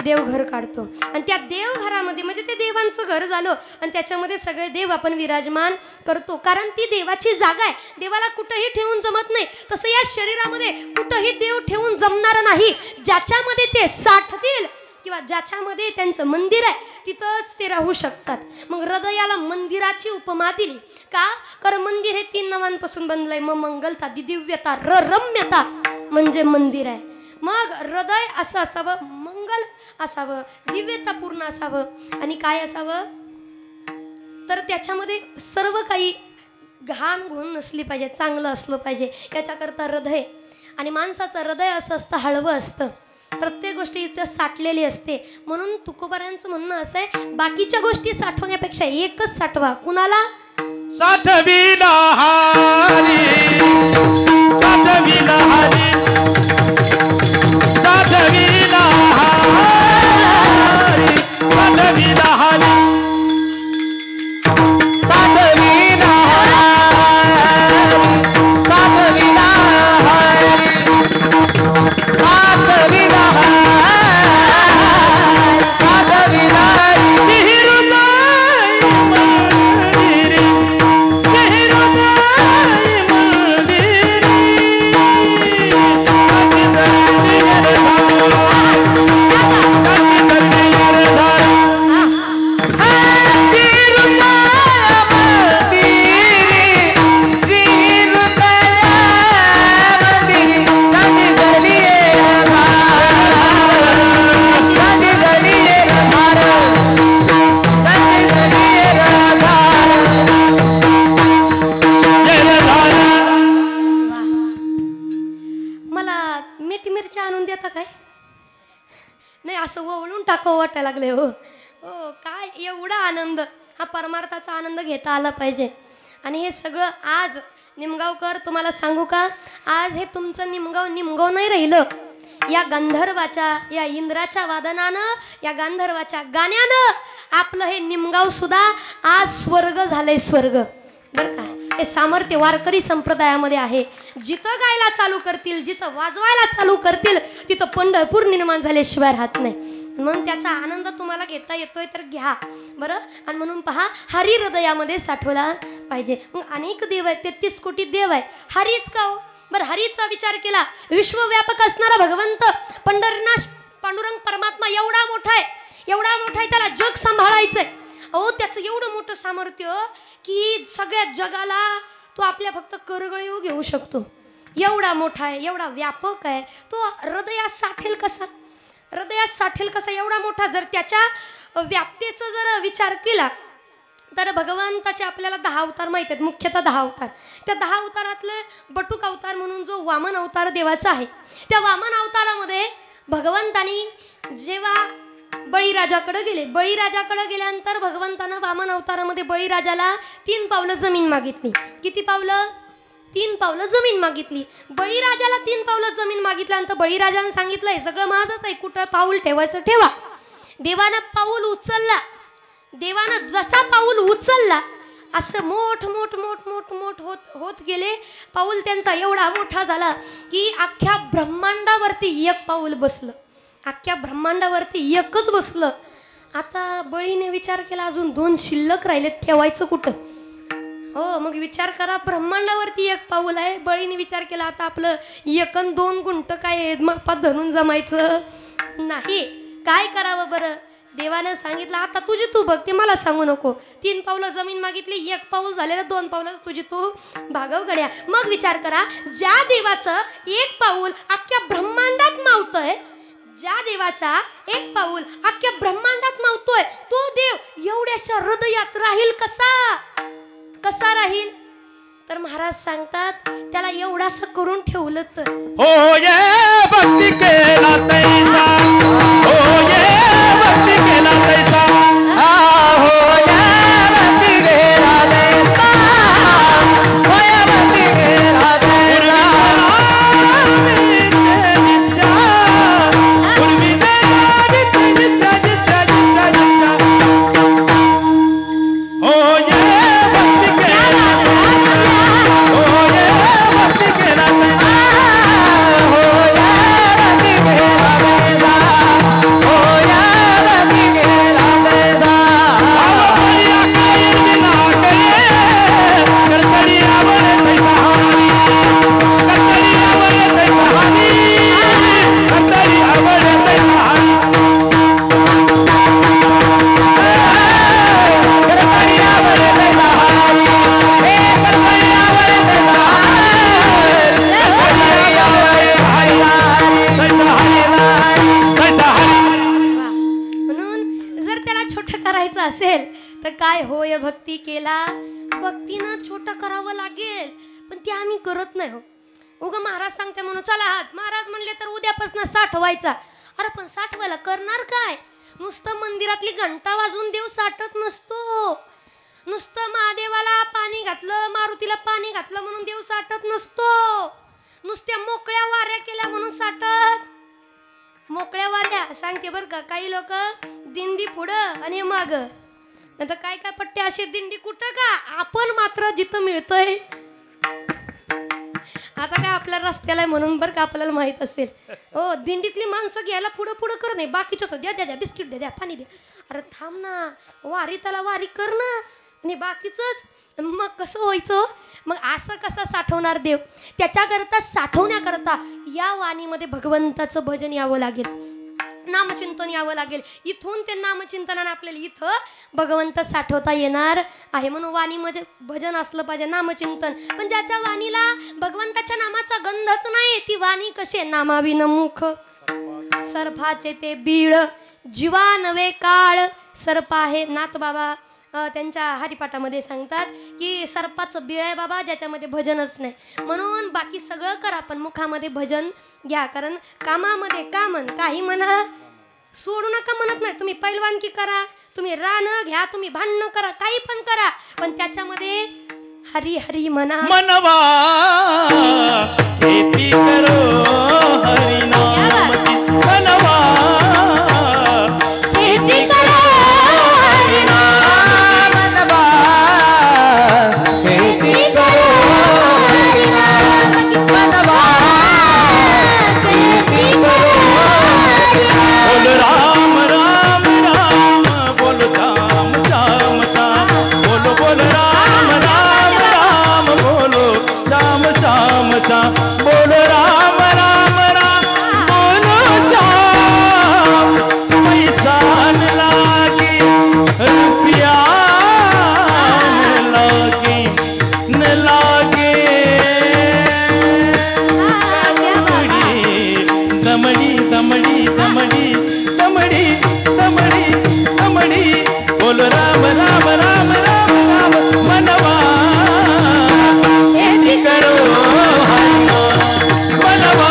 देवघर काढतो. आणि त्या देवघरामध्ये म्हणजे ते देवांचं घर झालं आणि त्याच्यामध्ये सगळे देव आपण विराजमान करतो, कारण ती देवाची जागा आहे. देवाला कुठंही ठेवून जमत नाही. तसं या शरीरामध्ये कुठंही देव ठेवून जमणार नाही. ज्याच्यामध्ये ते साठतील किंवा ज्याच्यामध्ये त्यांचं मंदिर आहे तिथंच ते राहू शकतात. मग हृदयाला मंदिराची उपमा दिली का? कारण मंदिर हे 3 नावांपासून बनलंय. मग मंगलता, दिव्यता, रम्यता म्हणजे मंदिर आहे. मग हृदय असं असावं, मंगल असावं, दिव्यतापूर्ण असावं आणि काय असावं तर त्याच्यामध्ये सर्व काही घाण घोण नसली पाहिजे, चांगलं असलं पाहिजे. याच्याकरता हृदय. आणि माणसाचं हृदय असं असतं, हळवं असतं, प्रत्येक गोष्टी इथं साठलेली असते. म्हणून तुकोबारांचं म्हणणं असं आहे, बाकीच्या गोष्टी साठवण्यापेक्षा एकच साठवा. कुणाला? साठविला हरी, साठविला हरी, साठविला हरी, साठविला हरी, साठविला साठविला साठविला साठविला वाटायला लागले. हो हो, काय एवढा आनंद, हा परमार्थाचा आनंद घेता आला पाहिजे. आणि हे सगळं आज निमगावकर तुम्हाला सांगू का, आज हे तुमचं निमगाव नाही राहिलं. या गंधर्वाच्या, या इंद्राच्या वादनानं, या गंधर्वाच्या गाण्यानं आपलं हे निमगाव सुद्धा आज स्वर्ग झालंय, स्वर्ग. बरं का, हे सामर्थ्य वारकरी संप्रदायामध्ये आहे. जिथं गायला चालू करतील, जिथं वाजवायला चालू करतील, तिथं पंढरपूर निर्माण झाल्याशिवाय राहत नाही. म्हणून त्याचा आनंद तुम्हाला घेता येतोय तर घ्या बरं. आणि म्हणून पहा, हरी हृदयामध्ये साठवला पाहिजे. मग अनेक देव आहेत, 33 कोटी देव आहे. हरीच का हो? बरं, हरीचा विचार केला, विश्वव्यापक असणारा भगवंत पंढरीनाथ पांडुरंग परमात्मा एवढा मोठा आहे, एवढा मोठा आहे, त्याला जग सांभाळायचंय. अहो, त्याचं एवढं मोठं सामर्थ्य की सगळ्या जगाला तो आपल्या फक्त करगळीवर घेऊ शकतो. एवढा मोठा आहे, एवढा व्यापक आहे. तो हृदयात साठेल कसा? हृदयात साठेल कसा एवढा मोठा? जर त्याच्या व्याप्तीचा जर विचार केला तर भगवंताचे आपल्याला 10 अवतार माहीत आहेत, मुख्यतः 10 अवतार. त्या 10 अवतारातले बटुक अवतार म्हणून जो वामन अवतार देवाचा आहे, त्या वामन अवतारामध्ये भगवंतानी जेव्हा बळीराजाकडे गेले, बळीराजाकडे गेल्यानंतर भगवंतानं वामन अवतारामध्ये बळीराजाला 3 पावलं जमीन मागितली. किती पावलं? 3 पावलं जमीन मागितली. बळीराजाला 3 पावलं जमीन मागितल्यानंतर बळीराजाने सांगितलं हे सगळं माझंच आहे, कुठं पाऊल ठेवायचं ठेवा. देवानं पाऊल उचलला. देवानं जसा पाऊल उचलला असं मोठ मोठ मोठ मोठ मोठ होत होत गेले. पाऊल त्यांचा एवढा मोठा झाला की अख्ख्या ब्रह्मांडावरती एक पाऊल बसलं. अख्ख्या ब्रह्मांडावरती एकच बसलं. आता बळीने विचार केला अजून 2 शिल्लक राहिलेत, ठेवायचं कुठं? हो, मग विचार करा, ब्रह्मांडावरती एक पाऊल आहे. बळीने विचार केला आता आपलं 1 अन् 2 गुंठ काय मापात धरून जमायचं नाही, काय करावं बरं? देवानं सांगितलं आता तुझी तू बघ, ते मला सांगू नको. 3 पावलं जमीन मागितली, 1 पाऊल झालेलं, 2 पावलं तुझी तू भागव गड्या. मग विचार करा, ज्या देवाचं 1 पाऊल अख्ख्या ब्रह्मांडात मावतंय, ज्या देवाचा 1 पाऊल अख्ख्या ब्रह्मांडात मावतोय, तो देव एवढ्याशा हृदयात राहील कसा? कसा राहील? तर महाराज सांगतात त्याला एवढासा करून ठेवलं तर हो ये भक्ती केला तैसा, हो ये भक्ती केला तैसा, हो या भक्ती केला तैसा, हो या भक्ती केला तैसा. हो ये भक्ती केला, हो ये भक्ती केला तैसा, हो या भक्ती केला तैसा, हो या भक्ती केला तैसा. आवडली काय दिला काय करतडी आवड तैसा हानी, करतडी आवड तैसा हानी, करतडी आवड तैसा हानी. म्हणून जर त्याला छोटं करायचं असेल तर काय होय भक्ती केला, भक्तीनं छोटं करावं लागेल, पण ते आम्ही करत नाही. हो उगा महाराज सांगते म्हणून चला हात, महाराज म्हणले तर उद्यापासून साठवायचा. अरे पण साठवायला करणार काय? नुसतं मंदिरातली घंटा वाजवून देव साठत नसतो. नुसतं महादेवाला पाणी घातलं, मारुतीला पाणी घातलं म्हणून देव साठत नसतो. नुसत्या मोकळ्या वाऱ्या केल्या म्हणून साठत. मोकळ्या वाऱ्या सांगते बरं का, काही लोक दिंडी पुढं आणि माग, नंतर काय काय पट्टे असे दिंडी कुठं का, आपण मात्र जिथं मिळतंय. आता काय आपल्या रस्त्याला आहे म्हणून बरं का आपल्याला माहित असेल. हो, दिंडीतली माणसं घ्यायला पुढं पुढं कर नाही, बाकीच्या द्या द्या द्या बिस्किट द्या द्या पाणी द्या. अरे थांब ना, वारी त्याला वारी कर ना, आणि बाकीचंच मग कसं व्हायचं? मग असं कसं साठवणार देव? त्याच्याकरता साठवण्याकरता या वाणीमध्ये भगवंताचं भजन यावं लागेल, नामचिंतन यावं लागेल. इथून ते नामचिंतनानं आपल्याला इथं भगवंत साठवता येणार आहे. म्हणून वाणीमध्ये भजन असलं पाहिजे, नामचिंतन. पण ज्याच्या वाणीला भगवंताच्या नामाचा गंधच नाही, ती वाणी कशी आहे? नामाविन मुख सर्पाचे ते बीळ, जीवा नवे काळ सर्प आहे. नाथ बाबा त्यांच्या हरिपाठामध्ये सांगतात की सर्पाचं बीळ आहे बाबा, ज्याच्यामध्ये भजनच नाही. म्हणून बाकी सगळं करा पण मुखामध्ये भजन घ्या. कारण कामामध्ये कामन काही म्हणा, सोडू नका म्हणत नाही. तुम्ही पैलवानकी करा, तुम्ही रानं घ्या, तुम्ही भांडणं करा, काही पण करा, पण त्याच्यामध्ये हरी हरी म्हणा. मनवा खेती करो हरि नाम की, मनवा खेती करो हरि नाम, मनवा खेती करो हरि नाम की, मनवा खेती करो हरि नाम. बोल राम राम राम, बोल श्याम श्याम श्याम, बोलो बोल राम राम राम, बोलो श्याम श्याम श्याम, बोलो राम राम राम, बोलो श्याम. पैसा न लागी रुपया न लागी, न लागे दमड़ी दमड़ी दमड़ी दमड़ी दमड़ी दमड़ी, बोल राम राम राम राम राम, मनवा खेती करो हरि नाम, मनवा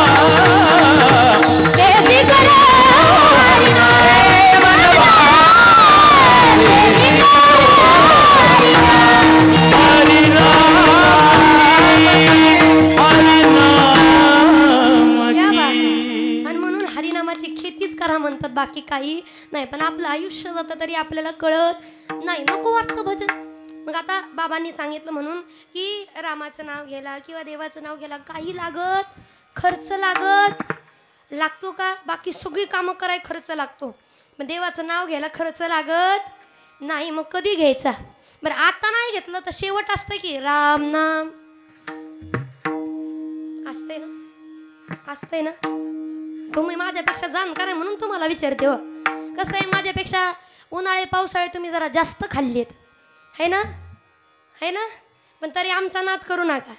बाकी काही नाही. पण आपलं आयुष्य जातं तरी आपल्याला कळत नाही, नको वाटतं भजन. मग आता बाबांनी सांगितलं म्हणून की रामाचं नाव घ्यायला किंवा देवाचं नाव घ्यायला काही लागत, खर्च लागतो का? बाकी सगळी कामं कराय खर्च लागतो, पण देवाचं नाव घ्यायला खर्च लागत नाही. मग कधी घ्यायचा? बरं आता नाही घेतलं तर शेवट असतं की राम नाम असतंय ना. तुम्ही माझ्यापेक्षा जाणकार आहे म्हणून तुम्हाला विचारते. हो कसं आहे, माझ्यापेक्षा उन्हाळे पावसाळे तुम्ही जरा जास्त खाल्लीत है ना, पण तरी आमचा नाद करू नका.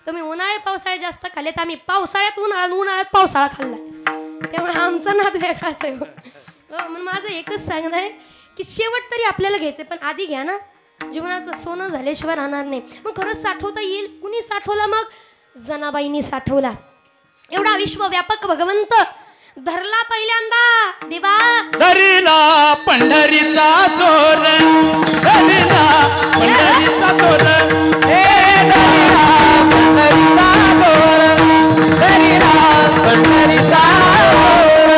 तुम्ही उन्हाळे पावसाळे जास्त खाल्लेत, आम्ही पावसाळ्यात उन्हाळ्यात पावसाळा खाल्ला, त्यामुळे आमचा नाद वेगळाच आहे. म्हणून माझं एकच सांगणं आहे की शेवट तरी आपल्याला घ्यायचं, पण आधी घ्या ना. जीवनाचं सोनं झाल्याशिवाय राहणार नाही. मग खरंच साठवता येईल. कुणी साठवला? मग जनाबाईंनी साठवला. एवढा विश्वव्यापक भगवंत धरला पहिल्यांदा देवा, धरिला पंढरीचा चोर, धरिला पंढरीचा चोर, हे धरिला पंढरीचा चोर, धरिला पंढरीचा चोर,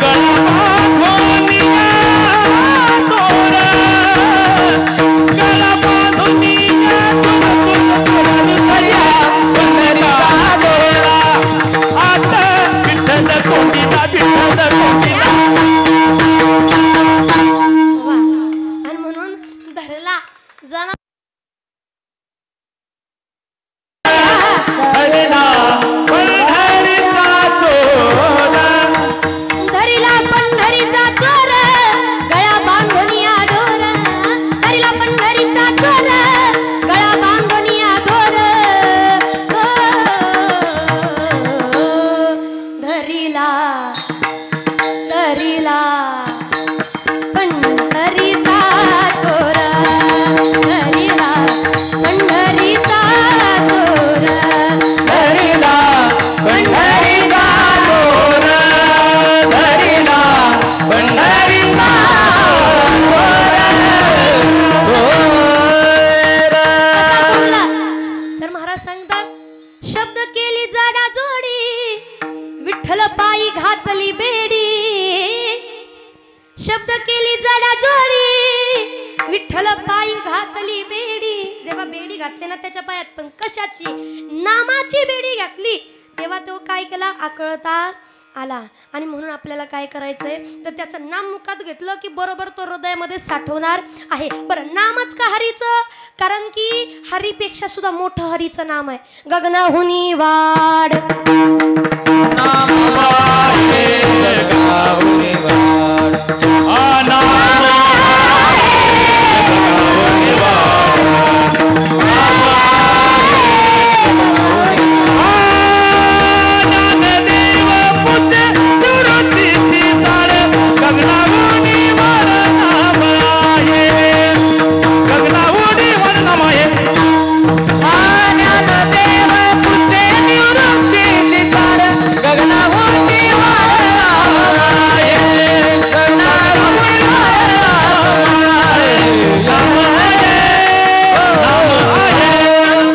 गळा बांधूनिया चोर, गळा बांधूनिया चोर, धरिला पंढरीचा चोर, आता विठ्ठल कोंडीला, विठ्ठल कोंडीला. वा. आणि म्हणून धरला जना धरिला पंढरीचा चोर, धरिला पंढरीचा चोर, गळा बांधूनिया डोर, धरिला पंढरीचा चोर, गळा बांधूनिया डोर, धरिला पंढरीचा चोर, धरिला पंढरीचा चोर, धरिला पंढरीचा चोर, धरिला पंढरीचा बोलला तर महाराज सांगतात, शब्द केली जाडा जोडी, विठ्ठल पायी घातली बेडी, शब्द केली जाडा जोडी, विठ्ठल पायी घातली बेडी. जेव्हा बेडी घातली ना त्याच्या पायात, पण कशाची? नामाची बेडी घातली. तेव्हा तो काय केला? आकळता आला. आणि म्हणून आपल्याला काय करायचंय तर त्याचं नाम मुखात घेतलं की बरोबर तो हृदयामध्ये साठवणार आहे. बरं, नामच का हरीचं? कारण की हरीपेक्षा सुद्धा मोठं हरीचं नाम आहे. गगनाहुनी वाढ, नाम वाढे जगाहुनी वाढ, नाम जगाहुनी वाढ, ज्ञानदेव पुते सुरतीची झाड, गगनाहुनी वाढ नाम आहे, गगनाहुनी वाढ नाम आहे. ज्ञानदेव पुते निवृत्तीची झाड, गगनाहुनी वाढ नाम आहे, गगनाहुनी वाढ नाम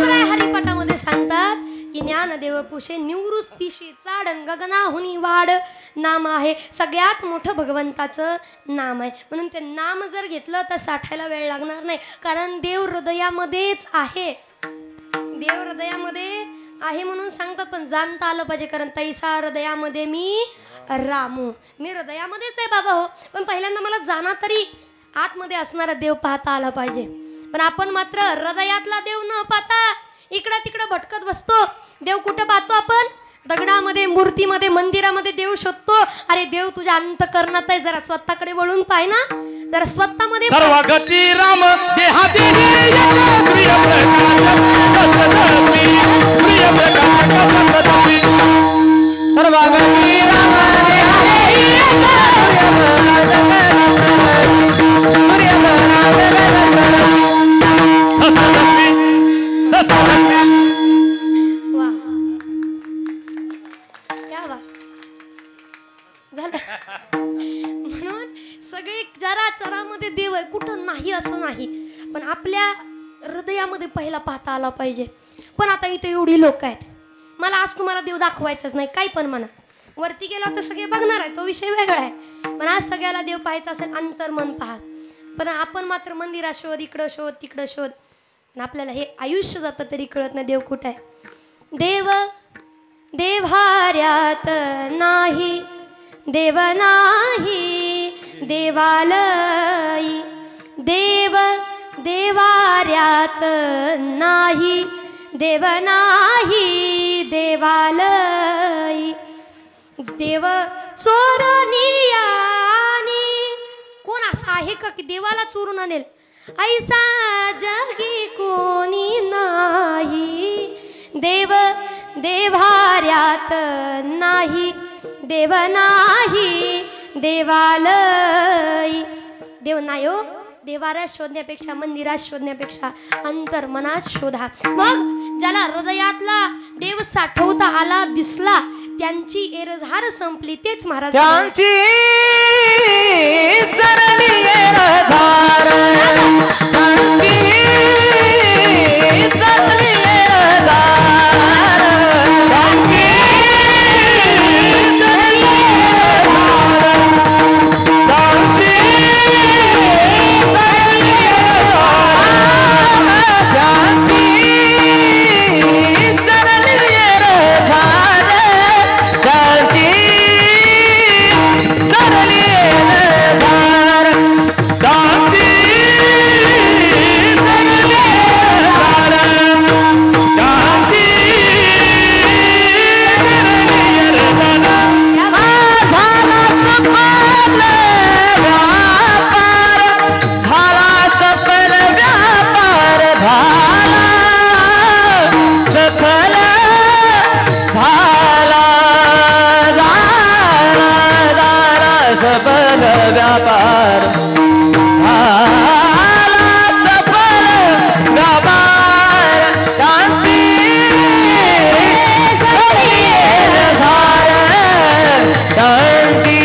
आहे. हरिपाठामध्ये सांगतात की ज्ञानदेव पुषे निवृत्तीशी चाड, गगनाहुनी वाढ नाम आहे. सगळ्यात मोठं भगवंताचं नाम आहे. म्हणून ते नाम जर घेतलं तर साठायला वेळ लागणार नाही, कारण देव हृदयामध्येच आहे. देव हृदयामध्ये आहे म्हणून सांगतात, पण जाणता आलं पाहिजे. कारण तैसा हृदयामध्ये मी रामू, मी हृदयामध्येच आहे बाबा. हो, पण पहिल्यांदा मला जाणा तरी आतमध्ये असणारा देव पाहता आला पाहिजे. पण आपण मात्र हृदयातला देव न पाहता इकडं तिकडं भटकत बसतो. देव कुठं पाहतो आपण? दगडामध्ये, मूर्तीमध्ये, मंदिरामध्ये देव शोधतो. अरे देव तुझ्या अंतःकरणात आहे, जरा स्वतःकडे वळून पाय ना, जरा स्वतःमध्ये सर्व गती राम देहाती, प्रिय प्रकाश सततपी, प्रिय प्रकाश सततपी, सर्व गती राम देहाती, प्रिय प्रकाश सततपी. वा, क्या बात झालं. म्हणून सगळे जरा चरामध्ये देव आहे, कुठं नाही असं नाही, पण आपल्या हृदयामध्ये पहिला पाहता आला पाहिजे. पण आता इथे एवढी लोक आहेत, मला आज तुम्हाला देव दाखवायचाच नाही, काही पण म्हणा, वरती गेला तर सगळे बघणार आहे, तो विषय वेगळा आहे. पण आज सगळ्याला देव पाहायचा असेल अंतर्मन पहा. पण आपण मात्र मंदिरात शोध, इकडं शोध, तिकडं शोध. पण आपल्याला हे आयुष्य जातं तरी कळत नाही देव कुठं आहे. देव देव्हाऱ्यात नाही, देव नाही देवालयी. देव देवाऱ्यात नाही, देव नाही देवालयी. देव चोरनियानी. कोण असा आहे का की देवाला चोरून आणेल? ऐसा जगी कोणी नाही. देव देव्हाऱ्यात नाही, देव नाही देवालयी. देव नाही हो. देवाऱ्यात शोधण्यापेक्षा, मंदिरात शोधण्यापेक्षा अंतर्मनात शोधा. मग ज्याला हृदयातला देव साठवता आला, दिसला, त्यांची एरझार संपली. तेच महाराज त्यांची सरली एरझार, त्यांची सरली एरझार, त्यांची सरली एरझार, त्यांची सरली एरझार, त्यांची सरली एरझार, त्यांची सरली एरझार, त्यांची सरली एरझार, त्यांची सफल व्यापार, झाला सफल व्यापार, झाला सफल व्यापार, झाला सफल व्यापार, त्यांची सरली एरझार, त्यांची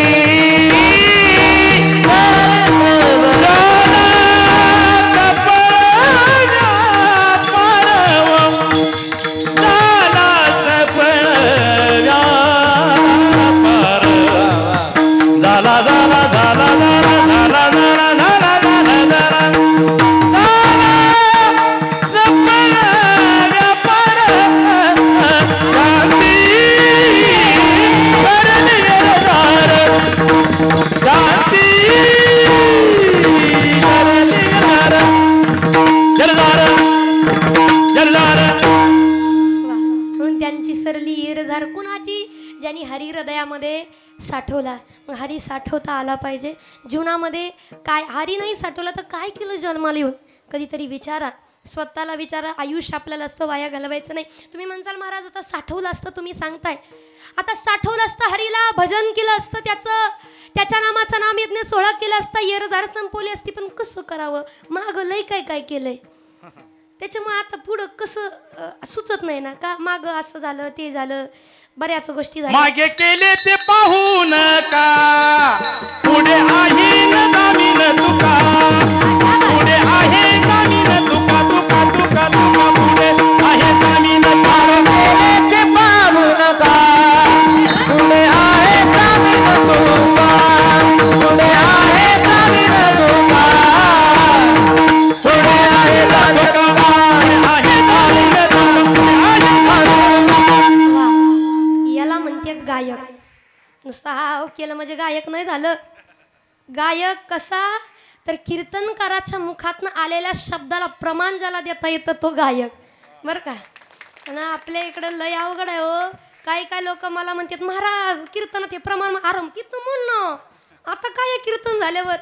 म्हणून त्यांची सरली एरझार कुणाची? ज्यांनी हरी हृदयामध्ये साठवला. मग हरी साठवता आला पाहिजे जीवनामध्ये. काय हरी नाही साठवला तर काय केलं जन्माला येऊन? कधीतरी विचारा, स्वतःला विचारा. आयुष्य आपल्याला असतं वाया घालवायचं नाही. तुम्ही म्हणसाल महाराज आता साठवलं असतं, तुम्ही सांगताय आता साठवलं असतं, हरीला भजन केलं असतं, त्याच्या नामाचा नाम यज्ञ सोहळा केला असता, एरझार संपवली असती. पण कसं करावं? मागं लय काय काय केलंय. त्याच्यामुळे आता पुढं कसं सुचत नाही ना. का मागं असं झालं, ते झालं, बऱ्याच गोष्टी झाल्या. मागे केले ते पाहू नका, पुढे आहे न जामीन तुका, पुढे आहे जामीन तुका, तुका तुका तुका, पुढे आहे जामीन तुका. केले ते पाहू नका, पुढे आहे जामीन तुका, पुढे आहे जामीन तुका, पुढे आहे जामीन तुका, आहे जामीन तुका. याला म्हणतात गायक. नुसतं हा केलं म्हणजे गायक नाही झालं. गायक कसा? तर कीर्तनकाराच्या मुखातनं आलेल्या शब्दाला प्रमाण ज्याला देता येतं तो गायक, बरं का. आणि आपल्या इकडं लय अवघड आहे हो. काही काय लोक मला म्हणतात महाराज कीर्तनात हे प्रमाण आरंभ किती म्हणणं. आता काय कीर्तन झाल्यावर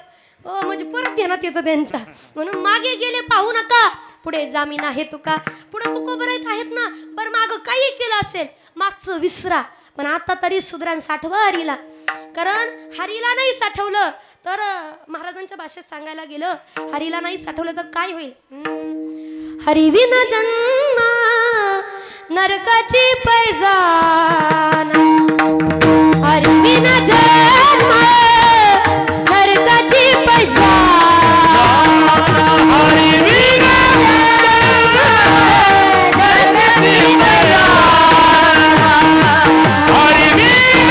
हो म्हणजे परत ध्यानात येतं त्यांच्या. म्हणून मागे गेले पाहू नका, पुढे जामीन आहे तुका. पुढे तुकोबरायत आहेत ना, बरं मागं काही केलं असेल मागचं विसरा. पण आता तरी सुधरान साठवा हरीला. कारण हरीला नाही साठवलं तर महाराजांच्या भाषेत सांगायला गेलं, हरीला नाही साठवलं तर काय होईल? हरिविन जन्म नरकाची पैजान, हरिविन जन्म नरकाची पैजान, हरिविन जन्म नरकाची पैजान, हरिविन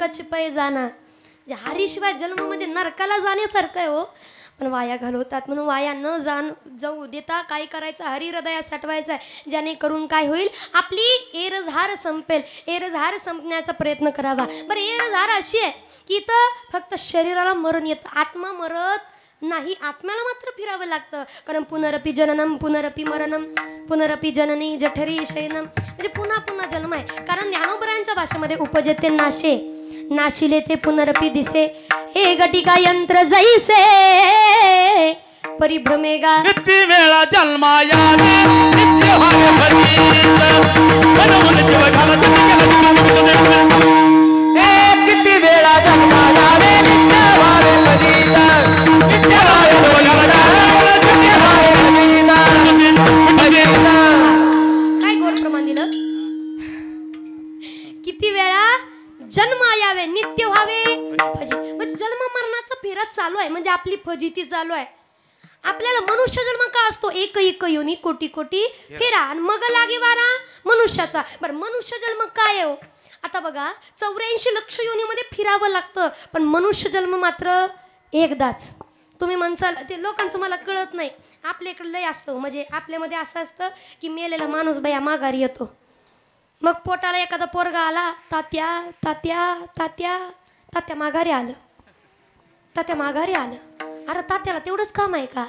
कच पै जाना. जे हरीशिवाय जन्म म्हणजे नरकाला जाण्यासारखं आहे हो. पण वाया घालवतात म्हणून वाया न जाऊ देता काय करायचं, हरी हृदयात साठवायचं आहे. जेणेकरून काय होईल, आपली एरझार संपेल. एरझार संपण्याचा प्रयत्न करावा. बरं, एरझार अशी आहे की इथं फक्त शरीराला मरण येतं, आत्मा मरत नाही. आत्म्याला मात्र फिरावं लागतं. कारण पुनरपी जननम पुनरपी मरणम पुनरपी जननी जठरी शयनम, म्हणजे पुन्हा पुन्हा जन्म आहे. कारण ज्ञानोबरायांच्या भाषेमध्ये उपजते नाशे, नाशिले ते पुनरपी दिसे. हे गटिका यंत्र जैसे परिभ्रमेगा. किती वेळा जन्मा यावे नित्य व्हावे फलित. बनवून जीव घाला किती वेळा जन्मा यावे नित्य व्हावे फलित. नित्य व्हावे फलित. नित्य व्हावे फलित. काय गोल प्रमाण दिलं. किती वेळा जन्म यावे नित्य व्हावे फजिती. म्हणजे जन्म मरणाचा फेरा चालू आहे, म्हणजे आपली फजिती चालू आहे. आपल्याला मनुष्य जन्म का असतो, एक एक योनी कोटी कोटी फेरा, आणि मग लागे वारा मनुष्याचा. बरं, मनुष्य जन्म काय हो. आता बघा, 84 लक्ष योनीमध्ये फिरावं लागतं, पण मनुष्य जन्म मात्र एकदाच. तुम्ही म्हणसाल ते लोकांचं मला कळत नाही. आपल्या इकडं लय असतं, म्हणजे आपल्यामध्ये असं असतं की मेलेला माणूस बाया माघारी येतो. मग पोटाला एखादा पोरगा आला, तात्या तात्या तात्या तात्या माघारी आलं, तात्या माघारी आलं. अरे तात्याला तेवढंच काम आहे का.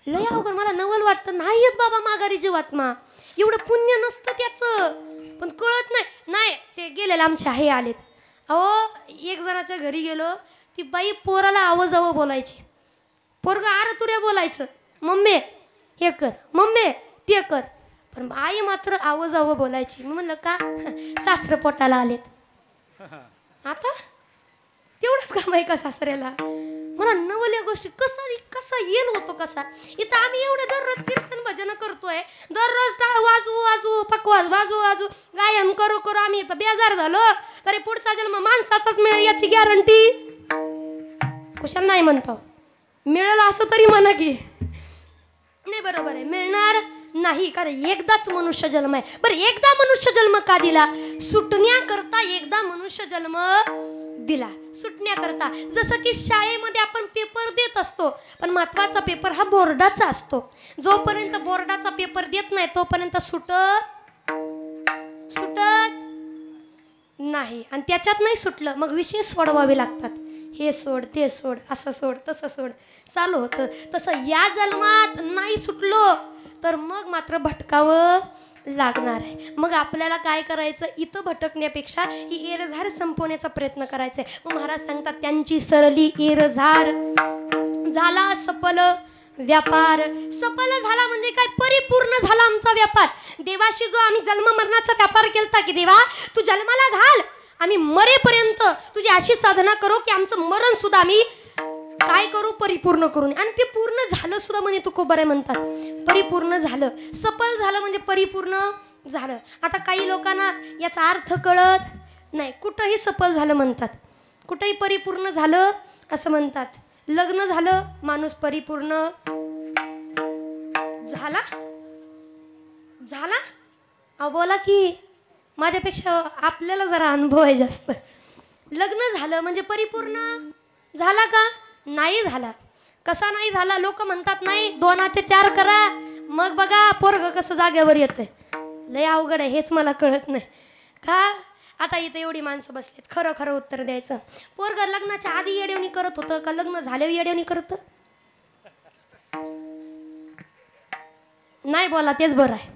लय अवघड. मला नवल वाटतं, नाही येत बाबा माघारी जीवात्मा, एवढं पुण्य नसतं त्याचं, पण कळत नाही. नाही, ते गेलेले आमचे हे आलेत. अहो, एक जणाच्या घरी गेलो, ती बाई पोराला आवाजावं बोलायची. पोरगा आर तुऱ्या बोलायचं, मम्मी हे कर, मम्मी ते कर. पण आई मात्र आवाजावं बोलायची. मी म्हणलं का, सासरं पोटाला आलेत. आता तेवढंच काम आहे का सासऱ्याला. मला नवल्या गोष्टी कसा येल होतो कसा. इथं आम्ही एवढे दररोज कीर्तन भजन करतोय, दररोज टाळ वाजू वाजू पकवाज वाजू वाजू गायन करू करू आम्ही इथं बेजार झालो. तरी पुढचा जन्म माणसाचाच मिळेल याची गॅरंटी कुशाल नाही म्हणतो. मिळेल असं तरी म्हणा की नाही. बरोबर आहे, मिळणार नाही, कारण एकदाच मनुष्य जन्म आहे. बरं, एकदा मनुष्य जन्म का दिला, सुटण्याकरता एकदा मनुष्य जन्म दिला, सुटण्याकरता. जसं की शाळेमध्ये आपण पेपर देत असतो, पण महत्वाचा पेपर हा बोर्डाचा असतो. जोपर्यंत बोर्डाचा पेपर देत नाही तोपर्यंत सुटत नाही. आणि त्याच्यात नाही सुटलं मग विषय सोडवावे लागतात. हे सोड, ते सोड, असं सोड, तसं सोड, चालू होतं. तसं या जन्मात नाही सुटलो तर मग मात्र भटकावं लागणार आहे. मग आपल्याला काय करायचं, इथं भटकण्यापेक्षा ही एरझार संपवण्याचा प्रयत्न करायचा आहे. मग महाराज सांगतात, त्यांची सरली एरझार झाला सफल व्यापार. सफल झाला म्हणजे काय, परिपूर्ण झाला आमचा व्यापार. देवाशी जो आम्ही जन्म मरणाचा व्यापार केलता की देवा तू जन्माला घाल, आम्ही मरेपर्यंत तुझी अशी साधना करू की आमचं मरण सुद्धा आम्ही काय करू, परिपूर्ण करून. आणि ते पूर्ण झालं सुद्धा म्हणे तुकोबारे म्हणतात, परिपूर्ण झालं. सफल झालं म्हणजे परिपूर्ण झालं. आता काही लोकांना याचा अर्थ कळत नाही, कुठंही सफल झालं म्हणतात, कुठंही परिपूर्ण झालं असं म्हणतात. लग्न झालं माणूस परिपूर्ण झाला झाला. अहो बोला की, माझ्यापेक्षा आपल्याला जरा अनुभव आहे जास्त. लग्न झालं म्हणजे परिपूर्ण झाला का, नाही झाला. कसा नाही झाला, लोक म्हणतात नाही 2चे 4 करा मग बघा पोरग कसं जागेवर येतंय. लय अवघड आहे, हेच मला कळत नाही का. आता इथं एवढी माणसं बसलेत, खरं खरं उत्तर द्यायचं. पोरग लग्नाच्या आधी येड्यावणी करत होतं का लग्न झाल्यावर येड्यावणी करत नाही. बोला तेच बरं आहे,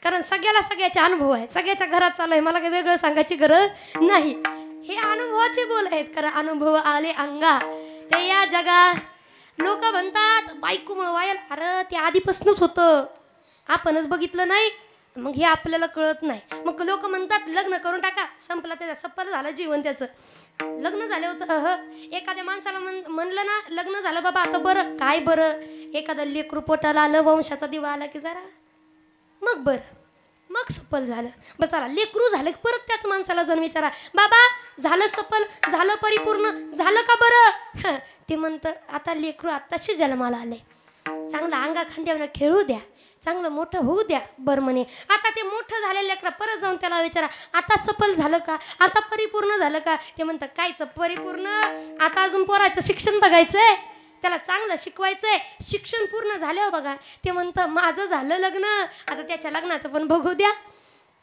कारण सगळ्याचे अनुभव आहे, सगळ्याच्या घरात चालू आहे. मला काही वेगळं सांगायची गरज नाही. हे अनुभवाचे बोल आहेत, कारण अनुभव आले अंगा ते या जगा. लोक म्हणतात बायकोमुळं वायल, अरे ते आधीपासूनच होतं, आपणच बघितलं नाही, मग हे आपल्याला कळत नाही. मग लोक म्हणतात लग्न करून टाका, संपलं, त्याचं सफल झालं जीवन त्याचं. लग्न झालं होतं, एखाद्या माणसाला म्हणलं ना लग्न झालं बाबा आता बरं, काय बरं, एखादं लेकरू पोटाला आलं, वंशाचा दिवा आला की जरा मग बरं, मग सफल झालं. बरं चला, लेकरू झालं परत त्याच माणसाला जाऊन विचारा, बाबा झालं सफल, झालं परिपूर्ण, झालं का बरं. ते म्हणतं आता लेकरू आत्ताशी जन्माला आले, चांगला अंगा खांद्यावर खेळू द्या, चांगलं मोठं होऊ द्या बरं म्हणे. आता ते मोठं झालेलं लेकरं परत जाऊन त्याला विचारा आता सफल झालं का, आता परिपूर्ण झालं का. ते म्हणतात कायचं परिपूर्ण, आता अजून पोराचं शिक्षण बघायचंय, त्याला चांगलं शिकवायचंय. शिक्षण पूर्ण झाल्यावर बघा. ते म्हणतं माझं झालं लग्न, आता त्याच्या लग्नाचं पण बघू द्या,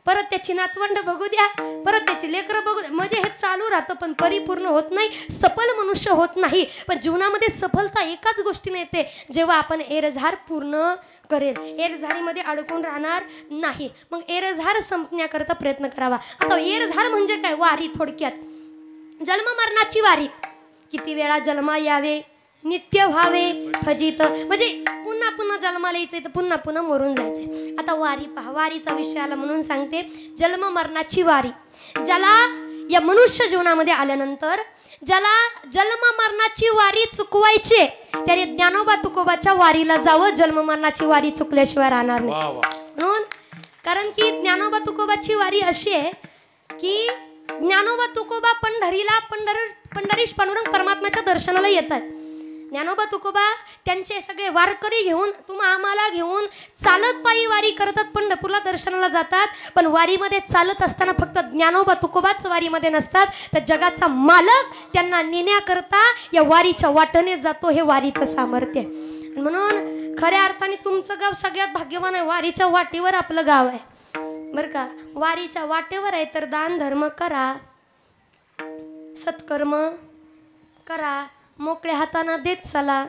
परत त्याची नातवंड बघू द्या, परत त्याची लेकरं बघू द्या. म्हणजे हे चालू राहतं पण परिपूर्ण होत नाही, सफल मनुष्य होत नाही. पण जीवनामध्ये सफलता एकाच गोष्टीने येते, जेव्हा आपण एरझार पूर्ण करेल, एरझारीमध्ये अडकून राहणार नाही. मग एरझार संपण्याकरता प्रयत्न करावा. आता एरझार म्हणजे काय, वारी. थोडक्यात जन्म मरणाची वारी. किती वेळा जन्मा यावे, नित्य व्हावे फजित, म्हणजे पुन्हा पुन्हा जन्माला यायचंय तर पुन्हा पुन्हा मरून जायचंय. आता वारी पहा, वारीचा विषय आला म्हणून सांगते. जन्म मरणाची वारी. ज्याला या मनुष्य जीवनामध्ये आल्यानंतर ज्याला जन्म मरणाची वारी चुकवायची, त्याने ज्ञानोबा तुकोबाच्या वारीला जावं. जन्म मरणाची वारी चुकल्याशिवाय राहणार नाही. म्हणून कारण की ज्ञानोबा तुकोबाची वारी अशी आहे की ज्ञानोबा तुकोबा पंढरीला पंढरीश पांडुरंग परमात्म्याच्या दर्शनाला येतात. ज्ञानोबा तुकोबा त्यांचे सगळे वारकरी घेऊन, आम्हाला घेऊन चालत पायी वारी करतात, पंढरपूरला दर्शनाला जातात. पण वारीमध्ये चालत असताना फक्त ज्ञानोबा तुकोबाच वारीमध्ये नसतात, तर जगाचा मालक त्यांना नेण्याकरता या वारीच्या वाटेने जातो. हे वारीचं सामर्थ्य. म्हणून खऱ्या अर्थाने तुमचं गाव सगळ्यात भाग्यवान आहे. वारीच्या वाटेवर आपलं गाव आहे बरं का. वारीच्या वाटेवर आहे तर दान धर्म करा, सत्कर्म करा, मोकळ्या हातानं देत चला,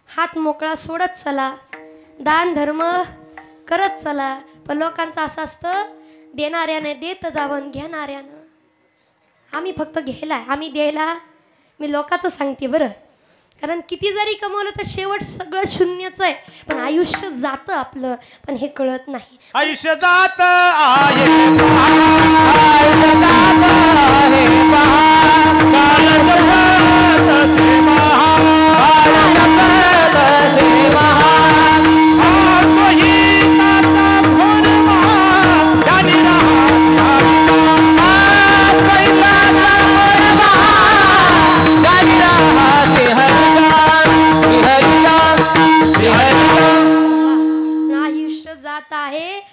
हात मोकळा सोडत चला, दान धर्म करत चला. पण लोकांचं असं असतं, देणाऱ्याने देत जावं, घेणाऱ्यानं आम्ही फक्त घ्यायला, आम्ही द्यायला. मी लोकांचं सांगते बरं, कारण किती जरी कमवलं तर शेवट सगळं शून्यच आहे. पण आयुष्य जातं आपलं, पण हे कळत नाही. आयुष्य जात आहे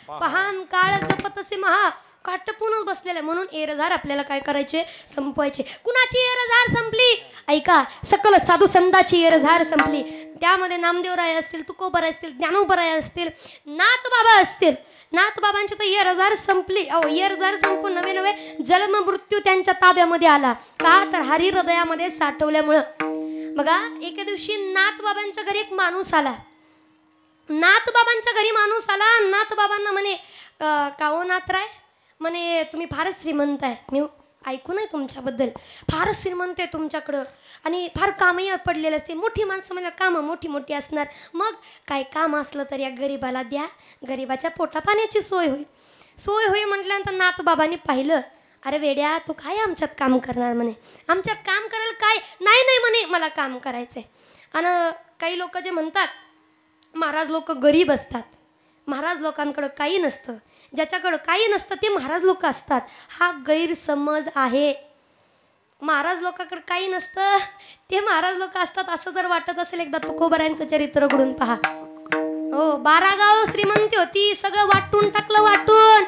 पहान काळ जपतसे महा, काटपूनच बसलेला. म्हणून एरझार आपल्याला काय करायचे, संपवायचे. कुणाची एरझार संपली ऐका, सकल साधू संतांची एरझार संपली. त्यामध्ये नामदेवराय असतील, तुकोबराय असतील, ज्ञानोबराय असतील, नाथबाबा असतील. नाथबाबांची तर एरझार संपली. एरझार संपून नवे नवे जन्म मृत्यू त्यांच्या ताब्यामध्ये आला. का तर हरी हृदयामध्ये साठवल्यामुळं. बघा एके दिवशी नाथबाबांच्या घरी एक माणूस आला. नाथबाबांच्या घरी माणूस आला. नाथबाबांना म्हणे काहो नाथराय, म्हणे तुम्ही फारच श्रीमंत आहे. मी ऐकून आहे तुमच्याबद्दल, फारच श्रीमंत आहे तुमच्याकडं आणि फार कामही पडलेलं असते. मोठी माणसं म्हणजे कामं मोठी मोठी असणार. मग काय काम असलं तर या गरीबाला द्या, गरीबाच्या पोटापाण्याची सोय होईल. सोय होईल म्हटल्यानंतर नाथबाबांनी पाहिलं, अरे वेड्या तू काय आमच्यात काम करणार म्हणे. आमच्यात काम करायला काय नाही नाही म्हणे, मला काम करायचं आहे. आणि काही लोक जे म्हणतात महाराज लोक गरीब असतात, महाराज लोकांकडं काही नसतं, ज्याच्याकडं काही नसतं ते महाराज लोक असतात, हा गैरसमज आहे. महाराज लोकांकडे काही नसतं ते महाराज लोक असतात असं जर वाटत असेल, एकदा तुकोबरायांचं चरित्र घडून पहा. हो 12 गाव श्रीमंती होती, सगळं वाटून टाकलं, वाटून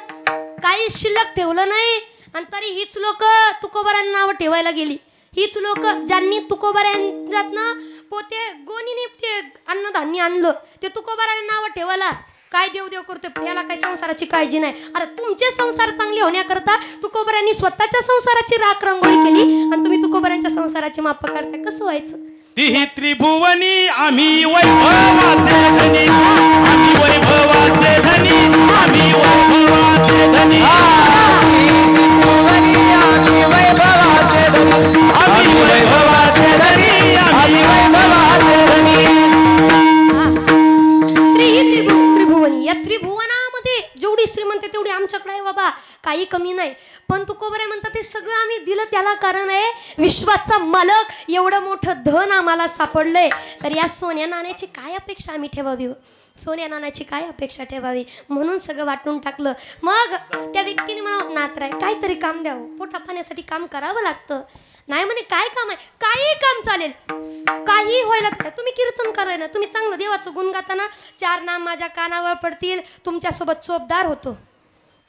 काही शिल्लक ठेवलं नाही. आणि तरी हीच लोक तुकोबरायांना नावं ठेवायला गेली. हीच लोक ज्यांनी तुकोबरायांच्यातनं पोते गोणीने ते अन्नधान्य आणलं, ते तुकोबरायांना नावं ठेवायला काय देव देव करतो, याला काय संसाराची काळजी नाही. अरे तुमचे संसार चांगले होण्याकरता तुकोबरायांनी स्वतःच्या संसाराची राख रंगोळी केली आणि तुम्ही तुकोबरायांच्या संसाराची माप काढताय. कसं व्हायचं? ती त्रिभुवनी आम्ही वैभवाचे धनी, आम्ही वैभवाचे धनी, आम्ही वैभवाचे धनी, आम्ही वैभवाचे धनी, आम्ही वैभवाचे धनी, आम्ही वैभवाचे धनी. त्रिभुवनी, या त्रिभुवनामध्ये जेवढी श्रीमंत तेवढी आमच्याकडे आहे बाबा, काही कमी नाही. पण तुकोबराय म्हणतात ते सगळं आम्ही दिलं, त्याला कारण आहे विश्वाचा मालक एवढं मोठं धन आम्हाला सापडलंय, तर या सोन्या नाण्याची काय अपेक्षा आम्ही ठेवावी. सोन्या नाण्याची काय अपेक्षा ठेवावी म्हणून सगळं वाटून टाकलं. मग त्या व्यक्तीने मला नातराय काहीतरी काम द्यावं, पोटा पाण्यासाठी काम करावं लागतं. नाही म्हणे काय काम आहे, काही काम चालेल, काही व्हायला तयार. तुम्ही कीर्तन कराय ना, तुम्ही चांगलं देवाचं गुण गाताना 4 नाम माझ्या कानावर पडतील, तुमच्यासोबत चोपदार होतो.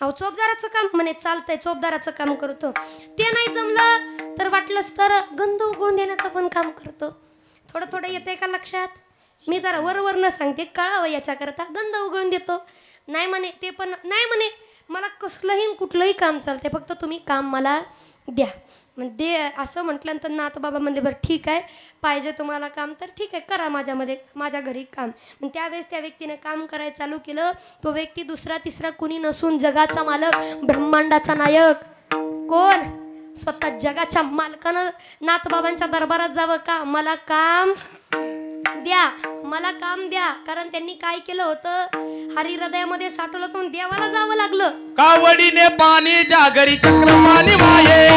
अहो चोपदाराचं काम म्हणे चालतंय, चोपदाराचं काम करतो. ते नाही जमलं तर वाटलंच तर गंध उगळून देण्याचं पण काम करतो. थोडं थोडं येतंय का लक्षात? मी जरा वरवर न सांगते, कळावं याच्याकरता गंध उगळून देतो. नाही म्हणे ते पण नाही म्हणे, मला कसलंही कुठलंही काम चालते, फक्त तुम्ही काम मला द्या. मग दे असं म्हटल्यानंतर नाथ बाबा म्हणले बरं ठीक आहे, पाहिजे तुम्हाला काम तर ठीक आहे, करा माझ्या घरी काम. मग त्यावेळेस त्या व्यक्तीने काम करायला चालू केलं. तो व्यक्ती दुसरा तिसरा कुणी नसून जगाचा मालक, ब्रह्मांडाचा नायक. कोण? स्वतः जगाच्या मालकानं नाथबाबांच्या दरबारात जावं का मला काम द्या, मला काम द्या. कारण त्यांनी काय केलं होतं, हरी हृदयामध्ये साठवलं होतं, देवाला जावं लागलं. कावडीने पाणी जागरी चक्रपाणी वाहे,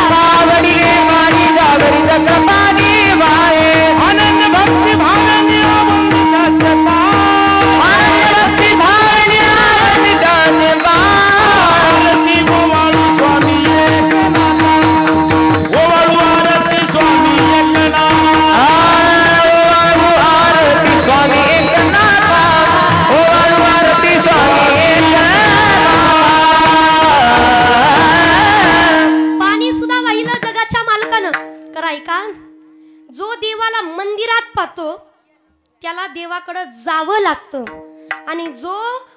कावडीने पाणी जागरी चक्रपाणी वाहे, आनंद भक्ती भावने आनंद भक्ती भावने आनंद आरती गोवाळू स्वामी एकनाथा, गोवाळू आरती स्वामी एकनाथा, आरती स्वामी एकनाथा, आरती स्वामी एकनाथा. पाणी सुद्धा वाहिलं जगाच्या मालकानं. कराय का? जो देवाला मंदिरात पाहतो त्याला देवाकडं जावं लागतं, आणि जो